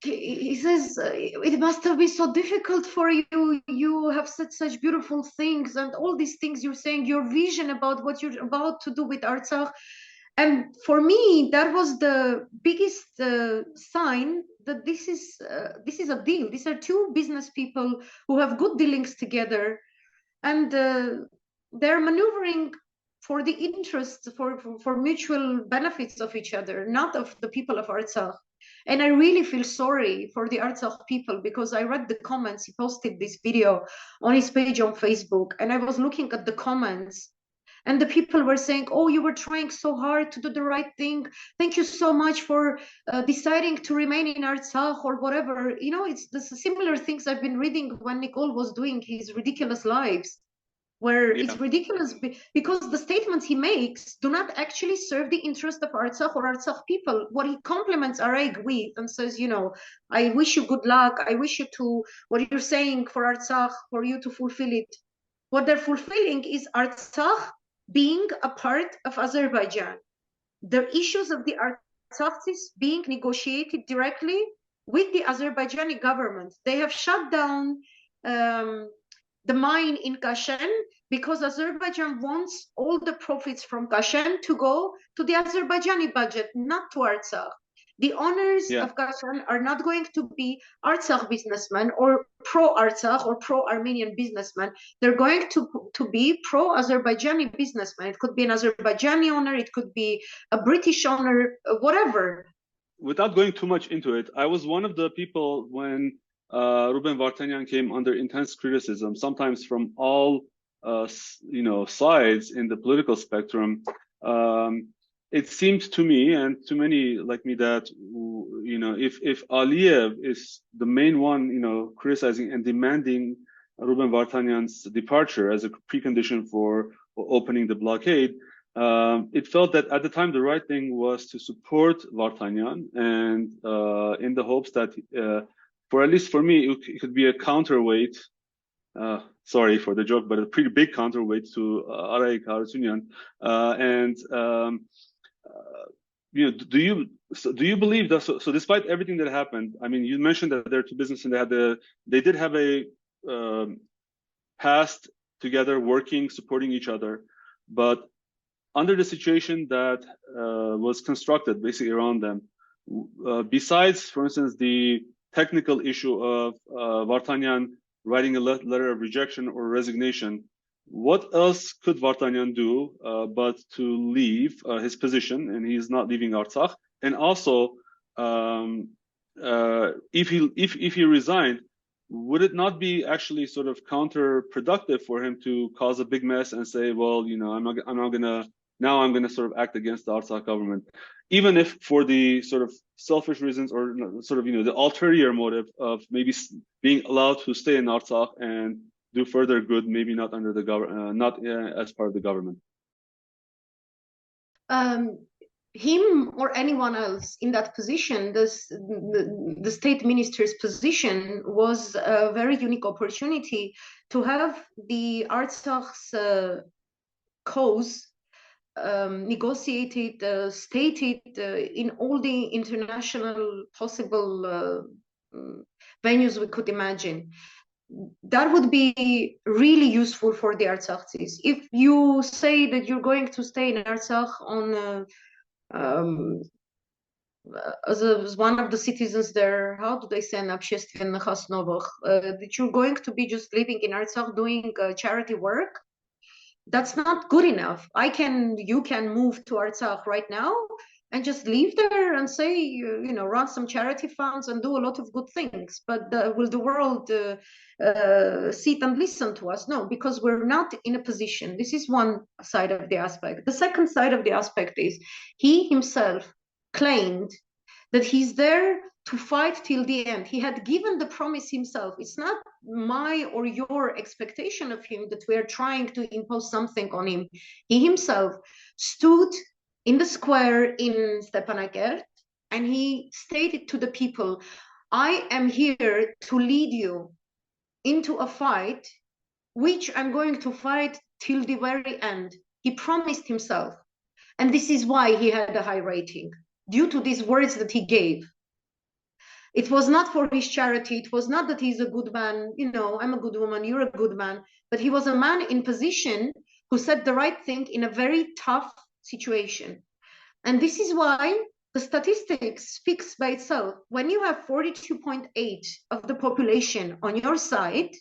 Speaker 2: He says it must have been so difficult for you. You have said such beautiful things and all these things you're saying, your vision about what you're about to do with Artsakh. And for me, that was the biggest sign that this is a deal. These are 2 business people who have good dealings together, and they're maneuvering for the interests, for mutual benefits of each other, not of the people of Artsakh. And I really feel sorry for the Artsakh people, because I read the comments. He posted this video on his page on Facebook, and I was looking at the comments, and the people were saying, oh, you were trying so hard to do the right thing. Thank you so much for deciding to remain in Artsakh or whatever. You know, it's the similar things I've been reading when Nicole was doing his ridiculous lives, where it's ridiculous because the statements he makes do not actually serve the interest of Artsakh or Artsakh people. What he compliments Areg with and says, you know, I wish you good luck. I wish you to, what you're saying for Artsakh, for you to fulfill it. What they're fulfilling is Artsakh being a part of Azerbaijan. The issues of the Artsakhs being negotiated directly with the Azerbaijani government. They have shut down the mine in Kashan because Azerbaijan wants all the profits from Kashan to go to the Azerbaijani budget, not to Artsakh. The owners of Kashan are not going to be Artsakh businessmen or pro-Artsakh or pro-Armenian businessmen. They're going to be pro-Azerbaijani businessmen. It could be an Azerbaijani owner, it could be a British owner, whatever.
Speaker 3: Without going too much into it, I was one of the people when Ruben Vartanyan came under intense criticism, sometimes from all sides in the political spectrum. It seemed to me and to many like me that if Aliyev is the main one criticizing and demanding Ruben Vartanyan's departure as a precondition for opening the blockade, it felt that at the time the right thing was to support Vartanyan, and in the hopes that for at least for me it could be a counterweight. Sorry for the joke, but a pretty big counterweight to Arayik Harutyunyan. Do you believe that? So despite everything that happened, I mean, you mentioned that they're two businesses and they did have a past together, working, supporting each other, but under the situation that was constructed basically around them, besides, for instance, the technical issue of Vartanyan writing a letter of rejection or resignation, what else could Vartanyan do but to leave his position, and he's not leaving Artsakh? And also, if he resigned, would it not be actually sort of counterproductive for him to cause a big mess and say, well, I'm gonna sort of act against the Artsakh government, even if for the sort of selfish reasons or sort of the ulterior motive of maybe being allowed to stay in Artsakh and do further good, maybe not under the government, not as part of the government.
Speaker 2: Him or anyone else in that position, the state minister's position was a very unique opportunity to have the Artsakh's cause negotiated, stated in all the international possible venues we could imagine. That would be really useful for the Artsakhis. If you say that you're going to stay in Artsakh on as one of the citizens there, how do they say in общественных основах, that you're going to be just living in Artsakh doing charity work, that's not good enough. You can move to Artsakh right now and just live there and say, run some charity funds and do a lot of good things. But will the world sit and listen to us? No, because we're not in a position. This is one side of the aspect. The second side of the aspect is he himself claimed that he's there to fight till the end. He had given the promise himself. It's not my or your expectation of him that we are trying to impose something on him. He himself stood in the square in Stepanakert, and he stated to the people, I am here to lead you into a fight, which I'm going to fight till the very end. He promised himself. And this is why he had a high rating, due to these words that he gave. It was not for his charity. It was not that he's a good man. I'm a good woman, you're a good man. But he was a man in position who said the right thing in a very tough situation. And this is why the statistics speaks by itself. When you have 42.8 of the population on your side,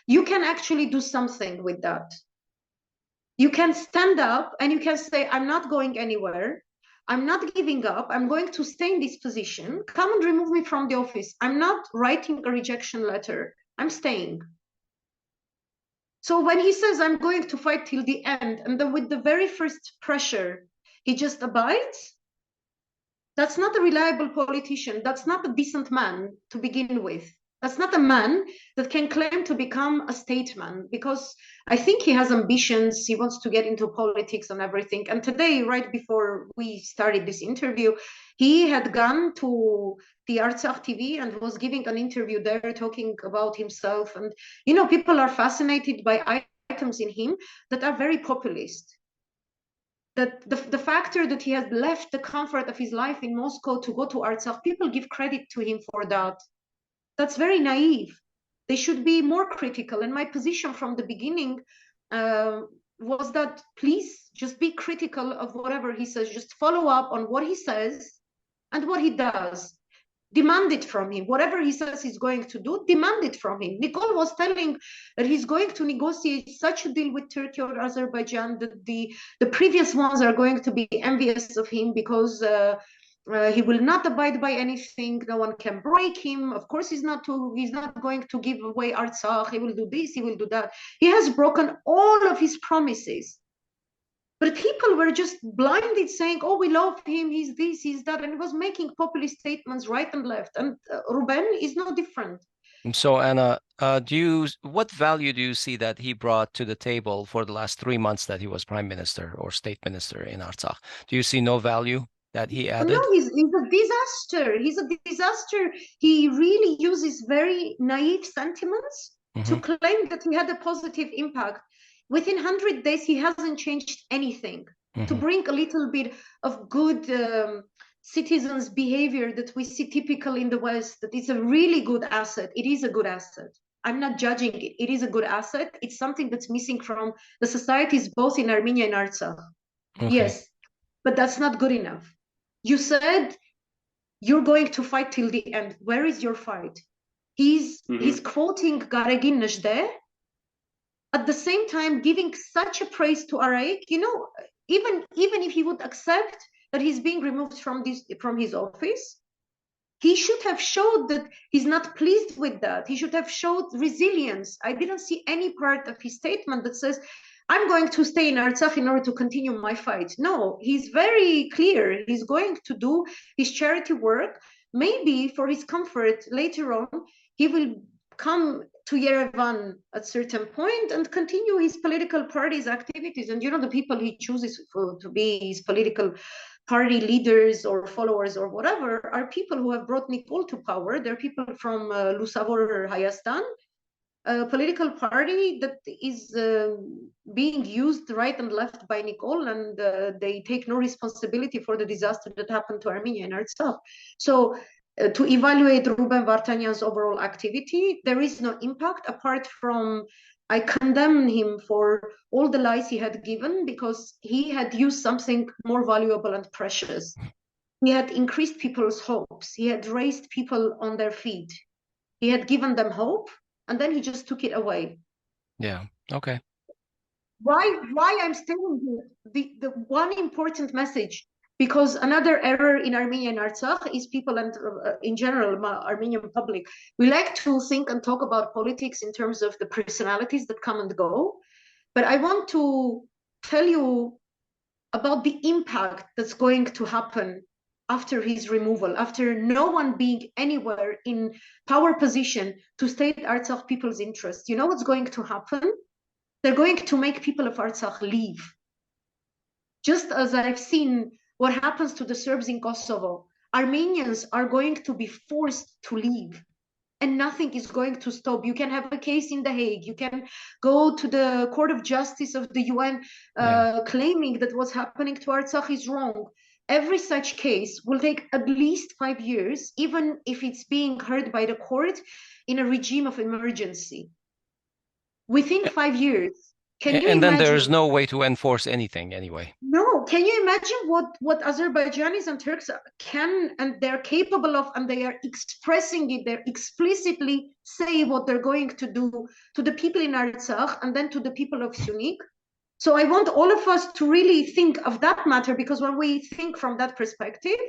Speaker 2: you can actually do something with that. You can stand up and you can say, I'm not going anywhere. I'm not giving up. I'm going to stay in this position. Come and remove me from the office. I'm not writing a rejection letter. I'm staying. So when he says, I'm going to fight till the end, and then with the very first pressure, he just abides, that's not a reliable politician. That's not a decent man to begin with. That's not a man that can claim to become a statesman, because I think he has ambitions. He wants to get into politics and everything. And today, right before we started this interview, he had gone to the Artsakh TV and was giving an interview there talking about himself. And, you know, people are fascinated by items in him that are very populist. That the factor that he has left the comfort of his life in Moscow to go to Artsakh, people give credit to him for that. That's very naive. They should be more critical. And my position from the beginning was that please just be critical of whatever he says. Just follow up on what he says and what he does. Demand it from him. Whatever he says he's going to do, demand it from him. Nicole was telling that he's going to negotiate such a deal with Turkey or Azerbaijan that the previous ones are going to be envious of him because he will not abide by anything. No one can break him. Of course, he's not going to give away Artsakh. He will do this. He will do that. He has broken all of his promises. But people were just blinded saying, oh, we love him, he's this, he's that. And he was making populist statements right and left. And Ruben is no different.
Speaker 1: So, Anna, what value do you see that he brought to the table for the last 3 months that he was prime minister or state minister in Artsakh? Do you see no value that he added?
Speaker 2: No, he's a disaster. He's a disaster. He really uses very naive sentiments to claim that he had a positive impact. Within 100 days, he hasn't changed anything. To bring a little bit of good citizens' behavior that we see typical in the West, that it's a really good asset. It is a good asset. I'm not judging it. It is a good asset. It's something that's missing from the societies, both in Armenia and Artsakh. Okay. Yes, but that's not good enough. You said you're going to fight till the end. Where is your fight? He's quoting Garegin Najde, at the same time giving such a praise to Artsakh. You know, even if he would accept that he's being removed from his office, he should have showed that he's not pleased with that. He should have showed resilience. I didn't see any part of his statement that says, I'm going to stay in Artsakh in order to continue my fight. No, he's very clear. He's going to do his charity work. Maybe for his comfort later on, he will come to Yerevan at a certain point and continue his political party's activities. And, you know, the people he chooses to be his political party leaders or followers or whatever are people who have brought Nicole to power. They're people from Lusavor Hayastan, a political party that is being used right and left by Nicole, and they take no responsibility for the disaster that happened to Armenia and Artsakh. So to evaluate Ruben Vartanyan's overall activity, there is no impact apart from I condemn him for all the lies he had given, because he had used something more valuable and precious. He had increased people's hopes. He had raised people on their feet. He had given them hope, and then he just took it away.
Speaker 1: Yeah, okay.
Speaker 2: Why I'm telling you the one important message, because another error in Armenia and Artsakh is people, and in general, Armenian public, we like to think and talk about politics in terms of the personalities that come and go. But I want to tell you about the impact that's going to happen after his removal, after no one being anywhere in power position to state Artsakh people's interests. You know what's going to happen? They're going to make people of Artsakh leave. Just as I've seen what happens to the Serbs in Kosovo, Armenians are going to be forced to leave, and nothing is going to stop. You can have a case in The Hague. You can go to the Court of Justice of the UN claiming that what's happening to Artsakh is wrong. Every such case will take at least 5 years, even if it's being heard by the court in a regime of emergency. Within 5 years, can you imagine?
Speaker 1: And then there's no way to enforce anything anyway.
Speaker 2: No, can you imagine what Azerbaijanis and Turks can and they're capable of, and they are expressing it, they're explicitly say what they're going to do to the people in Artsakh and then to the people of Munich? So I want all of us to really think of that matter, because when we think from that perspective,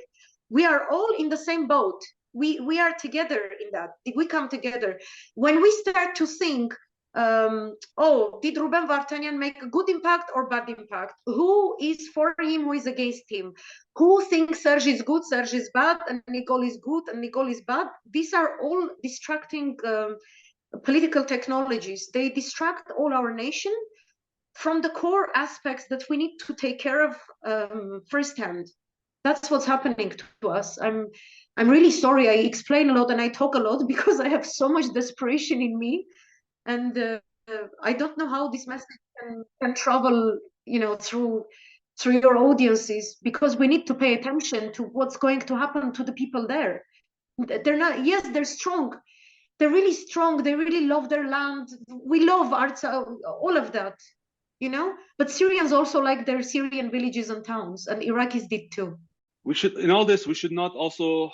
Speaker 2: we are all in the same boat. We are together in that. We come together. When we start to think, oh, did Ruben Vartanian make a good impact or bad impact? Who is for him, who is against him? Who thinks Serge is good, Serge is bad, and Nicole is good, and Nicole is bad? These are all distracting political technologies. They distract all our nation from the core aspects that we need to take care of firsthand. That's what's happening to us. I'm really sorry. I explain a lot and I talk a lot because I have so much desperation in me, and I don't know how this message can travel, through your audiences, because we need to pay attention to what's going to happen to the people there. They're not. Yes, they're strong. They're really strong. They really love their land. We love Artsakh, all of that. But Syrians also like their Syrian villages and towns, and Iraqis did too.
Speaker 3: In all this, we should not also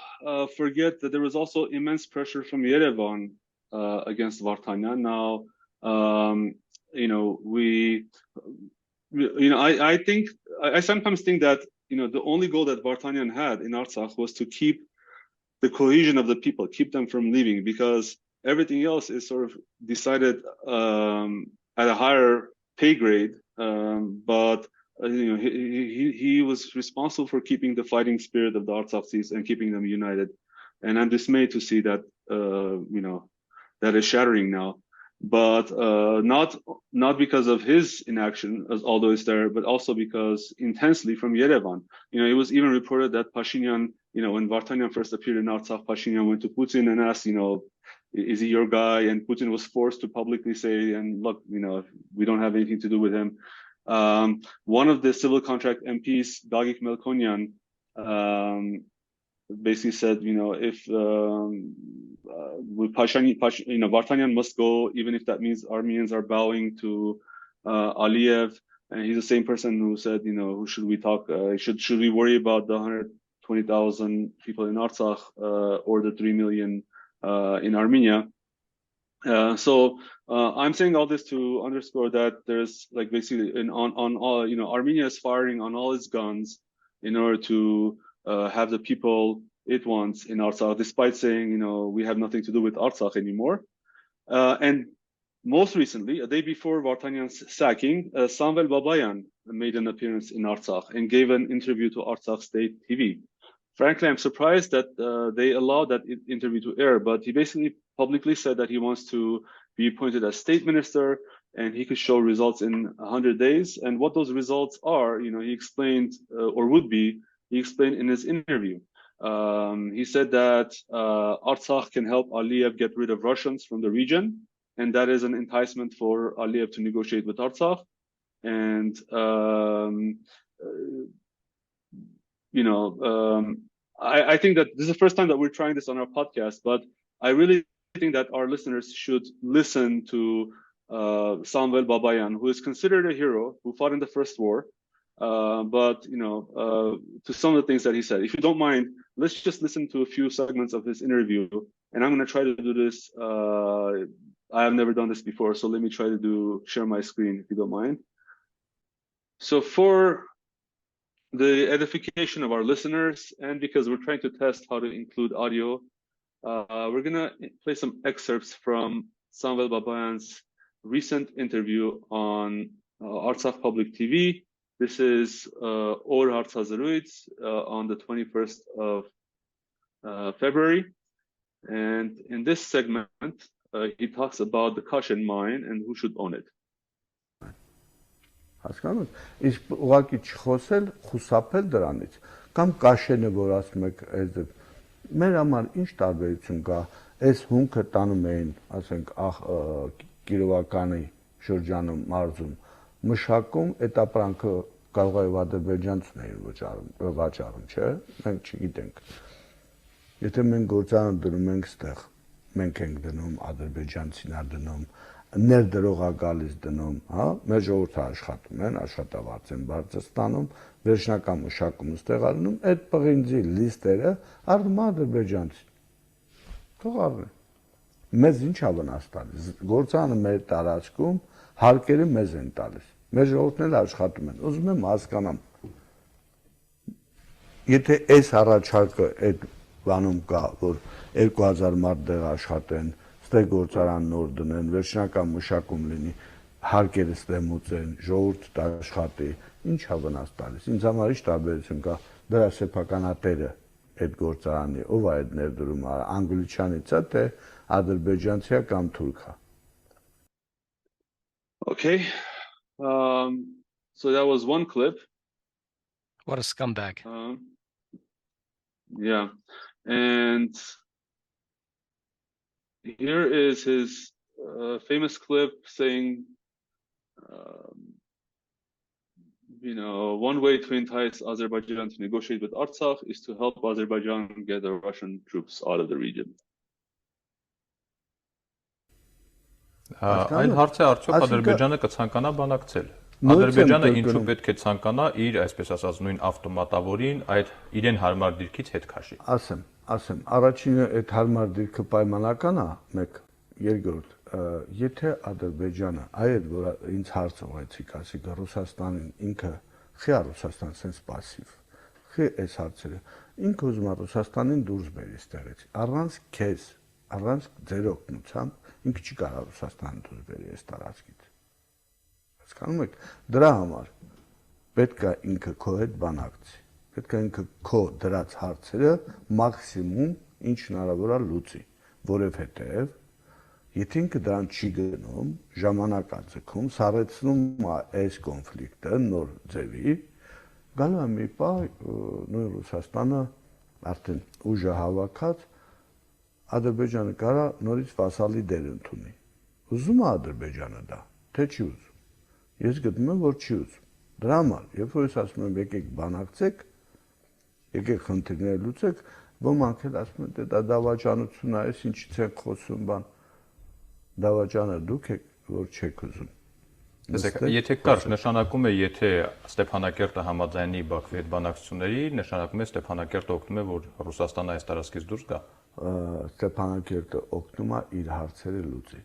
Speaker 3: forget that there was also immense pressure from Yerevan against Vartanian. Now, I sometimes think that the only goal that Vartanian had in Artsakh was to keep the cohesion of the people, keep them from leaving, because everything else is sort of decided at a higher pay grade, but he was responsible for keeping the fighting spirit of the Artsakhi's and keeping them united. And I'm dismayed to see that that is shattering now, but not because of his inaction, although it's there, but also because intensely from Yerevan. It was even reported that Pashinyan, when Vartanian first appeared in Artsakh, Pashinyan went to Putin and asked, is he your guy? And Putin was forced to publicly say, and look, we don't have anything to do with him. One of the civil contract MPs, Gagik Melkonyan, basically said, if Vartanian must go, even if that means Armenians are bowing to Aliyev. And he's the same person who said, who should we talk? Should we worry about the 120,000 people in Artsakh or the 3 million in Armenia? So I'm saying all this to underscore that there's basically on all, Armenia is firing on all its guns in order to have the people it wants in Artsakh, despite saying, we have nothing to do with Artsakh anymore. And most recently, a day before Vartanian's sacking, Samvel Babayan made an appearance in Artsakh and gave an interview to Artsakh State TV. Frankly, I'm surprised that they allowed that interview to air, but he basically publicly said that he wants to be appointed as state minister and he could show results in 100 days. And what those results are, he explained, he explained in his interview. He said that Artsakh can help Aliyev get rid of Russians from the region, and that is an enticement for Aliyev to negotiate with Artsakh. And I think that this is the first time that we're trying this on our podcast, but I really think that our listeners should listen to Samvel Babayan, who is considered a hero, who fought in the First War, but to some of the things that he said. If you don't mind, let's just listen to a few segments of his interview, and I'm going to try to do this. I have never done this before, so let me try to share my screen, if you don't mind. So for the edification of our listeners, and because we're trying to test how to include audio, we're going to play some excerpts from Samvel Babayan's recent interview on Artsakh Public TV. This is Or Artsazaruits on the 21st of February. And in this segment, he talks about the Kashan mine and who should own it.
Speaker 4: Հասկանում եք, իսկ ուղղակի չխոսել, խուսափել դրանից, կամ Կաշենը, որ ասում եք, մեր համար ինչ տարբերություն կա, այս հումքը տանում էին, ասենք, Կիրովականի շրջանում, մարզում, մշակում, այդ ապրանքը կարող է ադրբեջանցիներն էին վաճառում, չէ՞, մենք չգիտենք։ Եթե մենք գործարան դնում ենք ստեղ, մենք ենք դնում, ադրբեջանցիներ դնում, ներդրողա գալիս դնում, հա, մեր ժողովուրդը աշխատում են, աշխատավարձ են բարձր ստանում, վերջնական մշակումը ստեղանում, այդ պղինձի լիստերը առնում ադրբեջանցի։ Թող առնեն։ Մեզ ինչ ա վնաս տալիս։ Գործարանը մեր տարածքում հարկերը մեզ են տալիս։ Մեր ժողովուրդները աշխատում են։ Ուզում եմ հասկանամ, եթե այս առաջարկը այդ բանում կա, որ 2000 մարդ դեղ աշխատեն, ստե գործարան նոր դնեն, վերջնական մշակում լինի, հարկերը ստեմուծեն, ժողովուրդը աշխատի, ինչա վնաս տալիս։ Ինձ համար ինչ տարբերություն կա դրա սեփականատերը այդ գործարանի, ով է այդ ներդրումը, անգլիչյանից է, թե ադրբեջանցիա կամ թուրքա։
Speaker 3: Okay, so that was one clip.
Speaker 1: What a scumbag.
Speaker 3: Yeah, and here is his famous clip saying, you know, one way to entice Azerbaijan to negotiate with Artsakh is to help Azerbaijan get the Russian troops out of the region.
Speaker 5: Այլ հարց է արդյոք Ադրբեջանը կցանկանա բանակցել։ Ադրբեջանը ինչու պետք է ցանկանա իր, այսպես ասած, նույն ավտոմատավորին այդ իրեն հարմար դիրքից հետ քաշի։
Speaker 4: Ասեմ, առաջինը այդ հարմար դիրքը պայմանական է, մեկ, երկրորդ, եթե Ադրբեջանը, այդ որ ինձ հարց ուղեցիք, ասիկա Ռուսաստանին ինքը խիա Ռուսաստան sense passive, խի այս հարցերը, ինքը ուզում է Ռուսաստանին դուրս բերի ստեղից, առանց քեզ, առանց ձեր օգնությամբ ինքը չի կարող Ռուսաստանը դուրս բերի այս տարածքից։ Հասկանում եք, դրա համար պետք է ինքը քո հետ բանակցի, պետք է ինքը քո դրած հարցերը մաքսիմում ինչ հնարավոր է լուծի, որովհետև եթե ինքը դրան չի գնում, ժամանակ է ձգում, սառեցնում է այս կոնֆլիկտը նոր ձևի, գալու է մի պահ նույն Ռուսաստանը արդեն ուժը հավաքած Ադրբեջանը կարա նորից վասալի դեր ընդունի։ Ուզում է Ադրբեջանը դա, թե չի ուզում։ Ես գտնում եմ, որ չի ուզում։ Դրա համար, երբ որ ես ասում եմ եկեք բանակցեք, եկեք խնդիրները լուծեք, ոմանք էլ ասում են, դա դավաճանություն է, այս ինչից են խոսում բան։ Դավաճանը դուք եք, որ չեք ուզում։
Speaker 5: Եթե կարճ նշանակում է, եթե Ստեփանակերտը համաձայնի Բաքվի հետ բանակցությունների, նշանակում է Ստեփանակերտը օգնում է, որ Ռուսաստանը այս տարածքից դուրս գա։
Speaker 4: Ստեփանակերտը օգնում է իր հարցերը լուծի։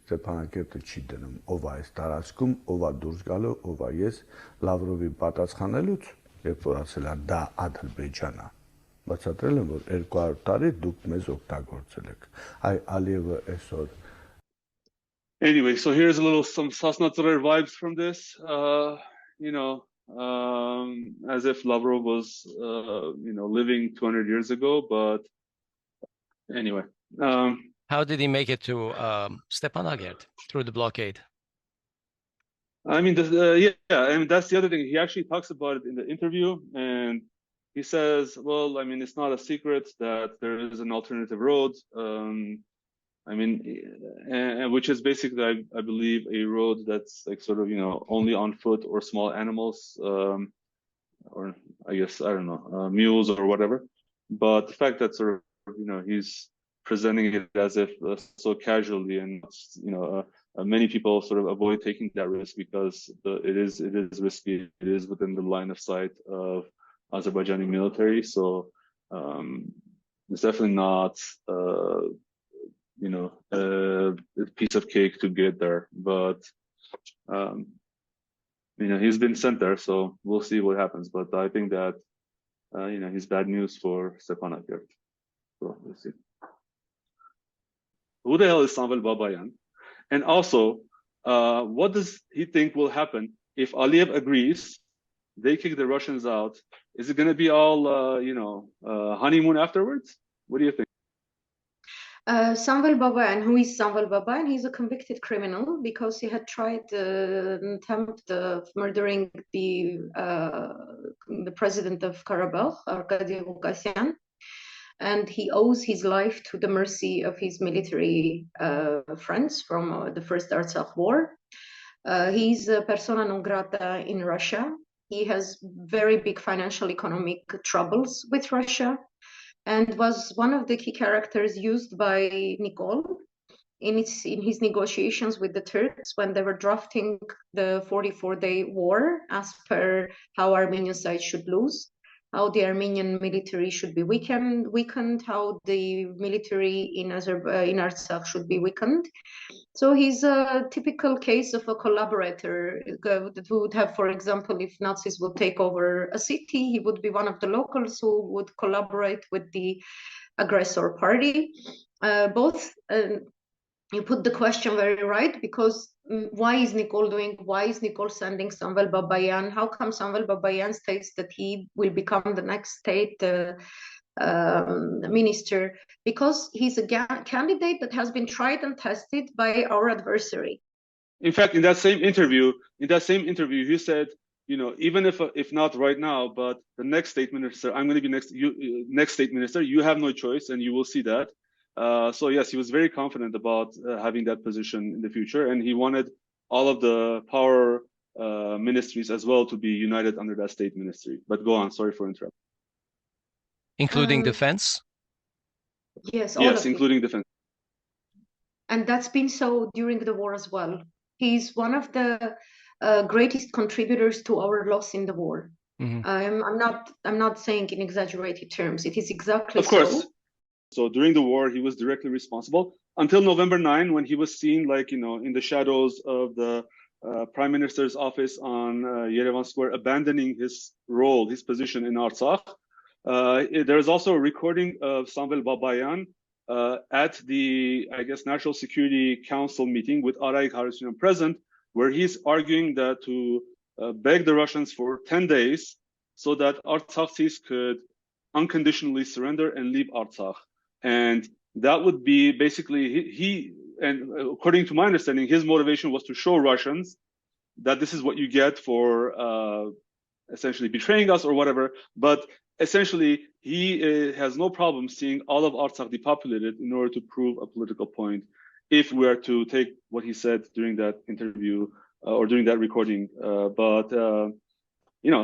Speaker 4: Ստեփանակերտը չի դնում ով է այս տարածքում, ով է դուրս գալու, ով է ես Լավրովի պատասխանելուց, երբ որ ասել է դա Ադրբեջանն է, բացատրել եմ, որ 200 տարի դուք մեզ օգտագործել եք։ Այ Ալիևը այսօր.
Speaker 3: Anyway, so here's a little some Sasnatsurer vibes from this, you know, as if Lavrov was, you know, living 200 years ago, but anyway.
Speaker 1: How did he make it to Stepanakert through the blockade?
Speaker 3: I mean, yeah, I mean, that's the other thing. He actually talks about it in the interview, and he says, well, I mean, it's not a secret that there is an alternative road. I mean, and which is basically, I believe, a road that's like sort of, you know, only on foot or small animals, or I guess, I don't know, mules or whatever. But the fact that sort of, you know, he's presenting it as if so casually, and, you know, many people sort of avoid taking that risk because it is risky. It is within the line of sight of Azerbaijani military. So it's definitely not, you know, a piece of cake to get there, but you know, he's been sent there, so we'll see what happens. But I think that you know, he's bad news for Stepanakert. So we'll see. Who the hell is Samvel Babayan? And also, what does he think will happen if Aliyev agrees? They kick the Russians out. Is it going to be all you know, honeymoon afterwards? What do you think?
Speaker 2: Samvel Babayan, who is Samvel Babayan? He's a convicted criminal because he had tried an attempt of murdering the president of Karabakh, Arkady Vukasyan, and he owes his life to the mercy of his military friends from the first Artsakh war. He's a persona non grata in Russia. He has very big financial economic troubles with Russia, and was one of the key characters used by Nikol in his negotiations with the Turks when they were drafting the 44-day war as per how Armenian side should lose. how the Armenian military should be weakened, how the military in Artsakh should be weakened. So he's a typical case of a collaborator that would have, for example, if Nazis would take over a city, he would be one of the locals who would collaborate with the aggressor party. You put the question very right, because why is Nicole sending Samvel Babayan? How come Samvel Babayan states that he will become the next state minister? Because he's a candidate that has been tried and tested by our adversary.
Speaker 3: In fact, in that same interview, he said, even if not right now, but the next state minister, I'm going to be next state minister. You have no choice, and you will see that. So yes, he was very confident about having that position in the future, and he wanted all of the power ministries as well to be united under that state ministry. But go on, sorry for interrupting.
Speaker 1: Including defense?
Speaker 2: Yes,
Speaker 3: including defense.
Speaker 2: And that's been so during the war as well. He's one of the greatest contributors to our loss in the war. Mm-hmm. I'm not saying in exaggerated terms. It is exactly
Speaker 3: of course.
Speaker 2: so.
Speaker 3: So during the war, he was directly responsible until November 9, when he was seen, in the shadows of the prime minister's office on Yerevan Square, abandoning his position in Artsakh. There is also a recording of Samvel Babayan at the, National Security Council meeting with Arayik Harutyunyan present, where he's arguing that to beg the Russians for 10 days so that Artsakhis could unconditionally surrender and leave Artsakh. And that would be basically and according to my understanding, his motivation was to show Russians that this is what you get for essentially betraying us or whatever. But essentially, he has no problem seeing all of Artsakh depopulated in order to prove a political point, if we are to take what he said during that interview or during that recording.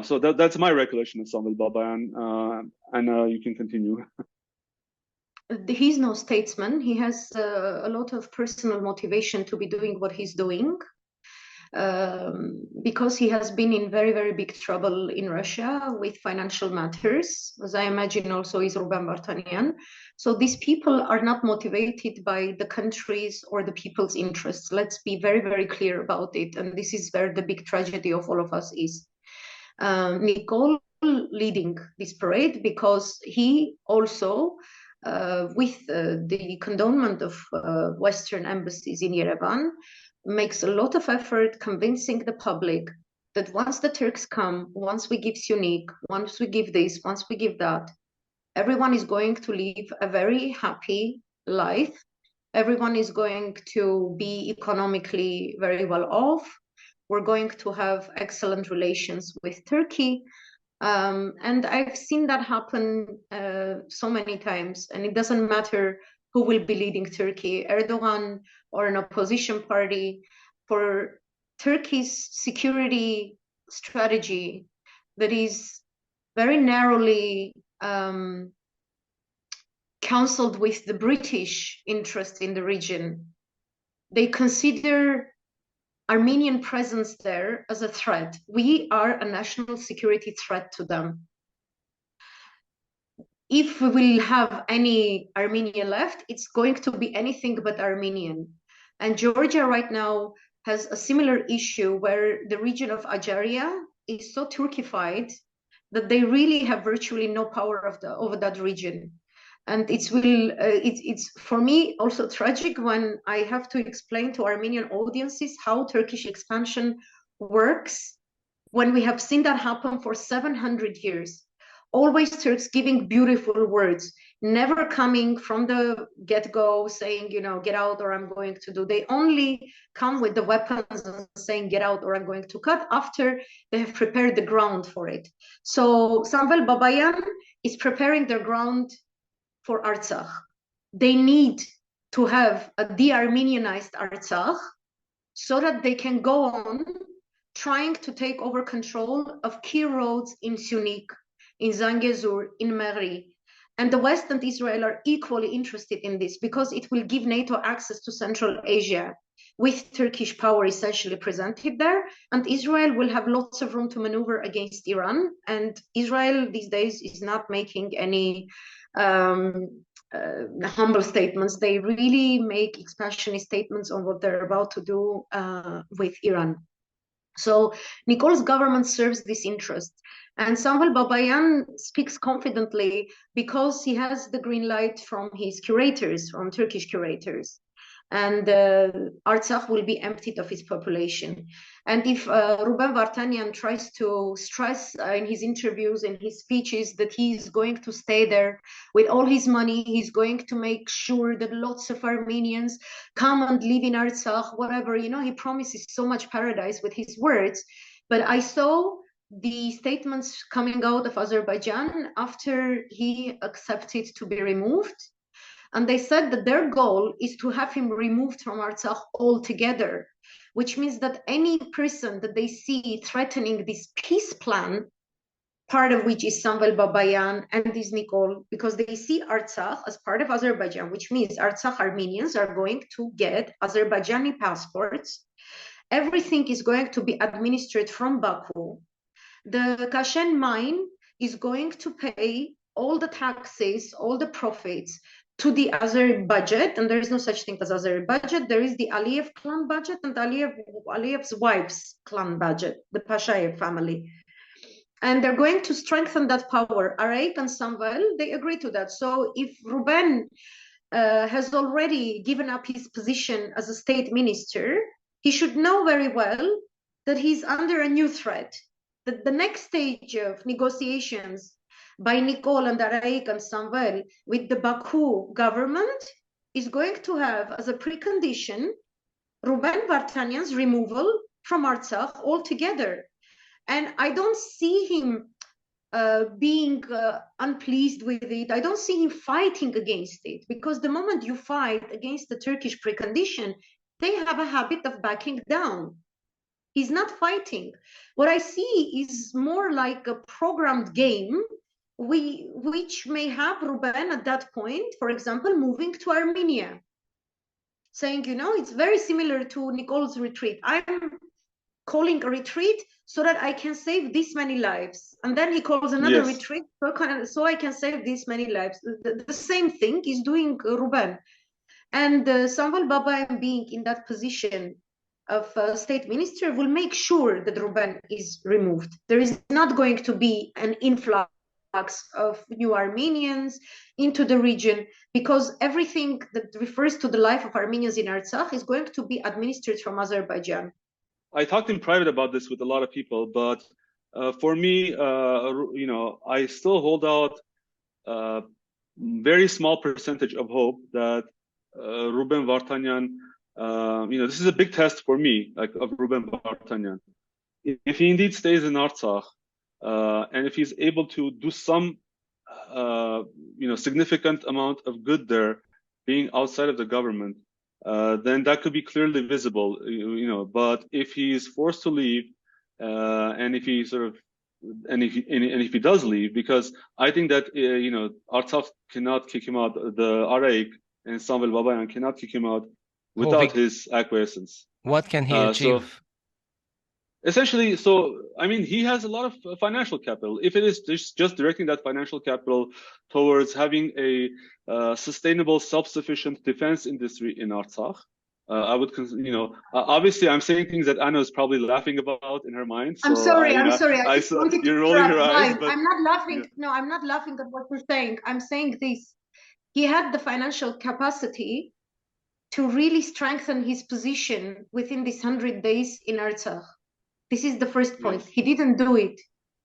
Speaker 3: So that's my recollection of Samvel Babayan, and you can continue.
Speaker 2: He's no statesman. He has a lot of personal motivation to be doing what he's doing, because he has been in very, very big trouble in Russia with financial matters, as I imagine also is Ruben Vartanian. So these people are not motivated by the country's or the people's interests. Let's be very, very clear about it. And this is where the big tragedy of all of us is. Nicole leading this parade because he also, with the condonement of Western embassies in Yerevan, makes a lot of effort convincing the public that once the Turks come, once we give Munich, once we give this, once we give that, everyone is going to live a very happy life. Everyone is going to be economically very well off. We're going to have excellent relations with Turkey. And I've seen that happen so many times, and it doesn't matter who will be leading Turkey, Erdogan or an opposition party. For Turkey's security strategy that is very narrowly counseled with the British interest in the region, they consider Armenian presence there as a threat. We are a national security threat to them. If we will have any Armenian left, it's going to be anything but Armenian. And Georgia right now has a similar issue where the region of Ajaria is so Turkified that they really have virtually no power over that region. And it's for me also tragic when I have to explain to Armenian audiences how Turkish expansion works, when we have seen that happen for 700 years. Always Turks giving beautiful words, never coming from the get-go saying, get out or I'm going to do. They only come with the weapons and saying, get out or I'm going to cut, after they have prepared the ground for it. So Samvel Babayan is preparing their ground for Artsakh. They need to have a de-Armenianized Artsakh so that they can go on trying to take over control of key roads in Munich, in Zangezur, in Meri. And the West and Israel are equally interested in this because it will give NATO access to Central Asia. with Turkish power essentially presented there, and Israel will have lots of room to maneuver against Iran. And Israel these days is not making any humble statements. They really make expansionist statements on what they're about to do with Iran. So Nicole's government serves this interest. And Samvel Babayan speaks confidently because he has the green light from his curators, from Turkish curators. And Artsakh will be emptied of its population. And if Ruben Vartanian tries to stress in his interviews and his speeches that he's going to stay there with all his money, he's going to make sure that lots of Armenians come and live in Artsakh, whatever, you know, he promises so much paradise with his words. But I saw the statements coming out of Azerbaijan after he accepted to be removed. And they said that their goal is to have him removed from Artsakh altogether, which means that any person that they see threatening this peace plan, part of which is Samvel Babayan and this Nicole, because they see Artsakh as part of Azerbaijan, which means Artsakh Armenians are going to get Azerbaijani passports. Everything is going to be administered from Baku. The Kashan mine is going to pay all the taxes, all the profits to the Azeri budget, and there is no such thing as Azeri budget. There is the Aliyev clan budget and Aliyev's wife's clan budget, the Pashayev family. And they're going to strengthen that power. Araik and Samvel, they agree to that. So if Ruben has already given up his position as a state minister, he should know very well that he's under a new threat, that the next stage of negotiations by Nicole and Araik and Samvel with the Baku government is going to have as a precondition Ruben Vartanian's removal from Artsakh altogether. And I don't see him being unpleased with it. I don't see him fighting against it, because the moment you fight against the Turkish precondition, they have a habit of backing down. He's not fighting. What I see is more like a programmed game, which may have Ruben at that point, for example, moving to Armenia, saying, you know, it's very similar to Nicole's retreat. I'm calling a retreat so that I can save this many lives. And then he calls another retreat so I can save this many lives. The same thing is doing Ruben. And Samvel Babayan being in that position of state minister will make sure that Ruben is removed. There is not going to be an influx of new Armenians into the region, because everything that refers to the life of Armenians in Artsakh is going to be administered from Azerbaijan.
Speaker 3: I talked in private about this with a lot of people, but for me, you know, I still hold out a very small percentage of hope that Ruben Vartanian, you know, this is a big test for me, like, of Ruben Vartanian. If he indeed stays in Artsakh, and if he's able to do some, you know, significant amount of good there, being outside of the government, then that could be clearly visible, you know. But if he's forced to leave, and if he sort of, and if he does leave, because I think that you know, Artsakh cannot kick him out, the Araik and Samvel Babayan cannot kick him out without his acquiescence.
Speaker 1: What can he achieve?
Speaker 3: So, essentially, so I mean, he has a lot of financial capital. If it is just directing that financial capital towards having a sustainable, self-sufficient defense industry in Artsakh, I would, you know, obviously I'm saying things that Anna is probably laughing about in her mind. So
Speaker 2: I'm sorry.
Speaker 3: You're rolling your eyes. But,
Speaker 2: I'm not laughing. Yeah. No, I'm not laughing at what you're saying. I'm saying this. He had the financial capacity to really strengthen his position within these 100 days in Artsakh. This is the first point. Yes. He didn't do it.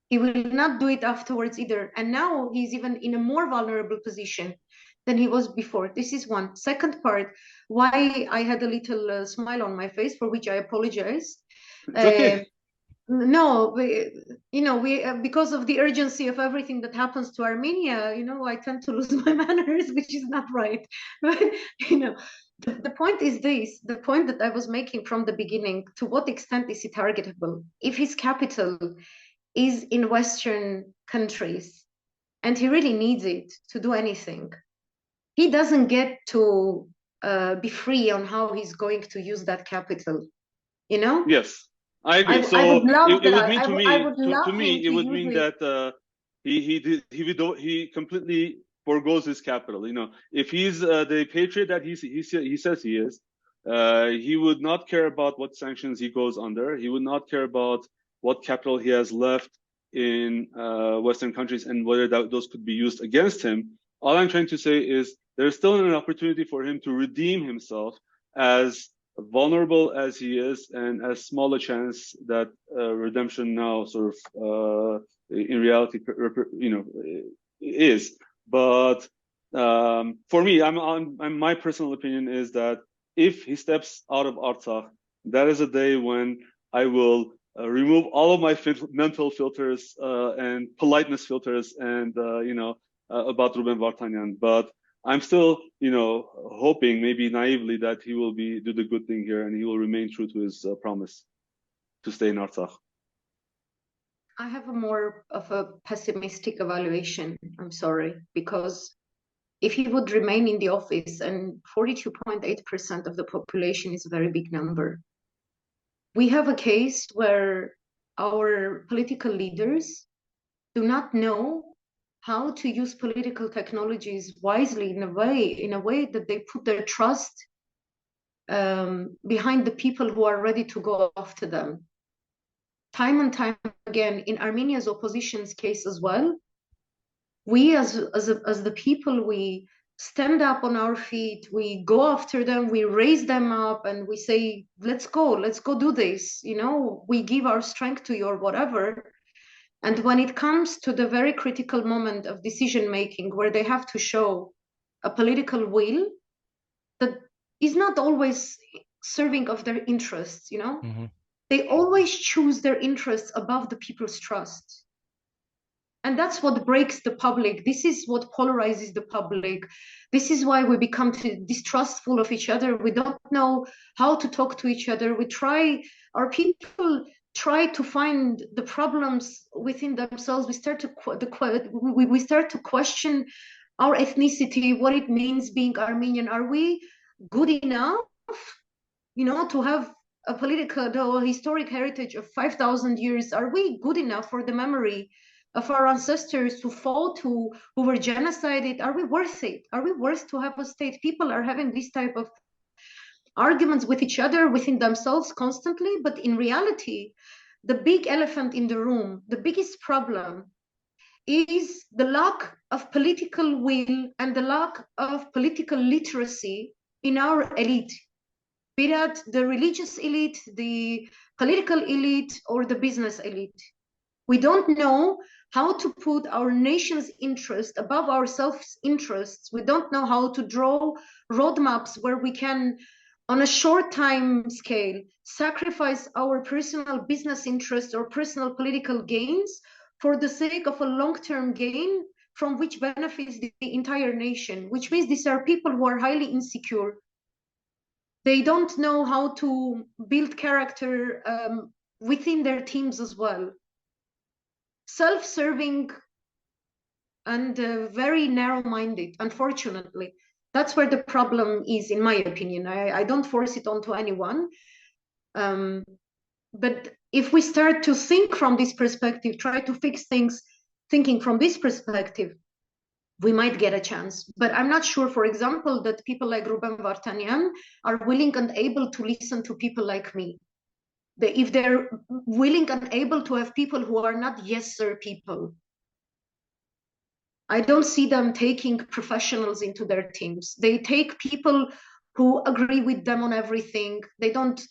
Speaker 2: He will not do it afterwards either. And now he's even in a more vulnerable position than he was before. This is one. Second part, why I had a little smile on my face, for which I apologize.
Speaker 3: Okay.
Speaker 2: No, you know, because of the urgency of everything that happens to Armenia, you know, I tend to lose my manners, which is not right. But, you know, the point is this, the point that I was making from the beginning: to what extent is he targetable? If his capital is in Western countries and he really needs it to do anything, he doesn't get to be free on how he's going to use that capital. You know?
Speaker 3: Yes, I agree.
Speaker 2: I would love
Speaker 3: it would
Speaker 2: that.
Speaker 3: mean
Speaker 2: I would love
Speaker 3: to me
Speaker 2: him
Speaker 3: it
Speaker 2: to
Speaker 3: would
Speaker 2: use
Speaker 3: mean
Speaker 2: it.
Speaker 3: that he completely forgoes his capital. You know, if he's the patriot that he says he is, he would not care about what sanctions he goes under. He would not care about what capital he has left in Western countries and whether those could be used against him. All I'm trying to say is there's still an opportunity for him to redeem himself, as vulnerable as he is, and as small a chance that redemption now sort of in reality, you know, is. But for me, my personal opinion is that if he steps out of Artsakh, that is a day when I will remove all of my mental filters and politeness filters and about Ruben Vartanyan. But I'm still, you know, hoping, maybe naively, that he will do the good thing here and he will remain true to his promise to stay in Artsakh.
Speaker 2: I have a more of a pessimistic evaluation. I'm sorry, because if he would remain in the office, and 42.8% of the population is a very big number, we have a case where our political leaders do not know how to use political technologies wisely in a way that they put their trust behind the people who are ready to go after them. Time and time again, in Armenia's opposition's case as well, we as the people, we stand up on our feet, we go after them, we raise them up, and we say, let's go do this, you know, we give our strength to you or whatever. And when it comes to the very critical moment of decision making, where they have to show a political will that is not always serving of their interests, you know, they always choose their interests above the people's trust. And that's what breaks the public. This is what polarizes the public. This is why we become distrustful of each other. We don't know how to talk to each other. Our people try to find the problems within themselves. We start to question our ethnicity, what it means being Armenian. Are we good enough, you know, to have a political, historic heritage of 5,000 years? Are we good enough for the memory of our ancestors who fought, who were genocided? Are we worth it? Are we worth to have a state? People are having this type of arguments with each other, within themselves constantly. But in reality, the big elephant in the room, the biggest problem, is the lack of political will and the lack of political literacy in our elite, be that the religious elite, the political elite, or the business elite. We don't know how to put our nation's interest above our self-interests. We don't know how to draw roadmaps where we can, on a short time scale, sacrifice our personal business interests or personal political gains for the sake of a long-term gain from which benefits the entire nation, which means these are people who are highly insecure. They don't know how to build character within their teams as well. Self-serving and very narrow-minded, unfortunately. That's where the problem is, in my opinion. I don't force it onto anyone. But if we start to think from this perspective, try to fix things thinking from this perspective, we might get a chance. But I'm not sure, for example, that people like Ruben Vartanyan are willing and able to listen to people like me. If they're willing and able to have people who are not yes sir people, I don't see them taking professionals into their teams. They take people who agree with them on everything. They don't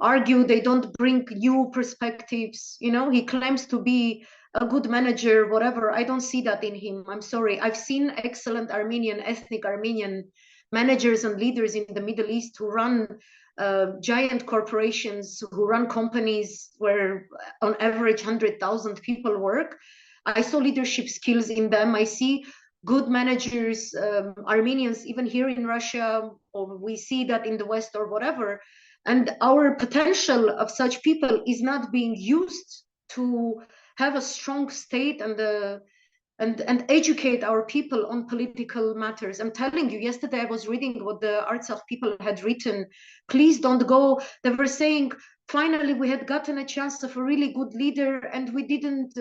Speaker 2: argue, they don't bring new perspectives. You know, he claims to be a good manager, whatever. I don't see that in him. I'm sorry. I've seen excellent ethnic Armenian managers and leaders in the Middle East who run giant corporations, who run companies where on average 100,000 people work. I saw leadership skills in them. I see good managers, Armenians, even here in Russia, or we see that in the West or whatever. And our potential of such people is not being used to have a strong state and and educate our people on political matters. I'm telling you, yesterday I was reading what the Artsakh people had written. Please don't go. They were saying, finally, we had gotten a chance of a really good leader and we didn't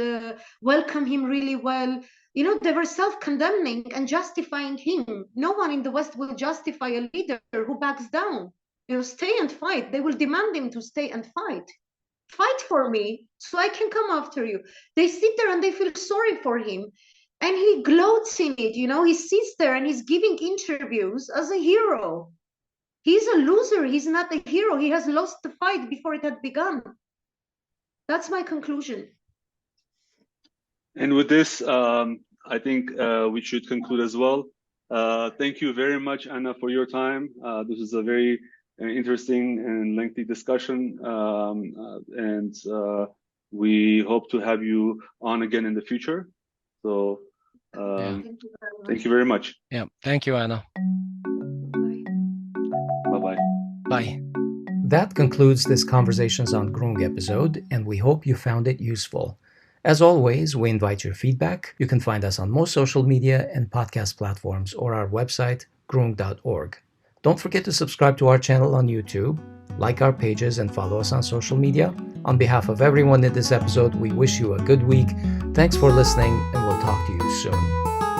Speaker 2: welcome him really well. You know, they were self-condemning and justifying him. No one in the West will justify a leader who backs down. You know, stay and fight. They will demand him to stay and fight. Fight for me so I can come after you. They sit there and they feel sorry for him. And he gloats in it, you know, he sits there and he's giving interviews as a hero. He's a loser, he's not a hero. He has lost the fight before it had begun. That's my conclusion.
Speaker 3: And with this, I think we should conclude as well. Thank you very much, Anna, for your time. This is a very interesting and lengthy discussion, and we hope to have you on again in the future. So thank you very much.
Speaker 1: Yeah, thank you, Anna.
Speaker 3: Bye-bye.
Speaker 1: Bye.
Speaker 6: That concludes this Conversations on Grung episode, and we hope you found it useful. As always, we invite your feedback. You can find us on most social media and podcast platforms or our website, grung.org. Don't forget to subscribe to our channel on YouTube, like our pages, and follow us on social media. On behalf of everyone in this episode, we wish you a good week. Thanks for listening, and we'll talk to you soon.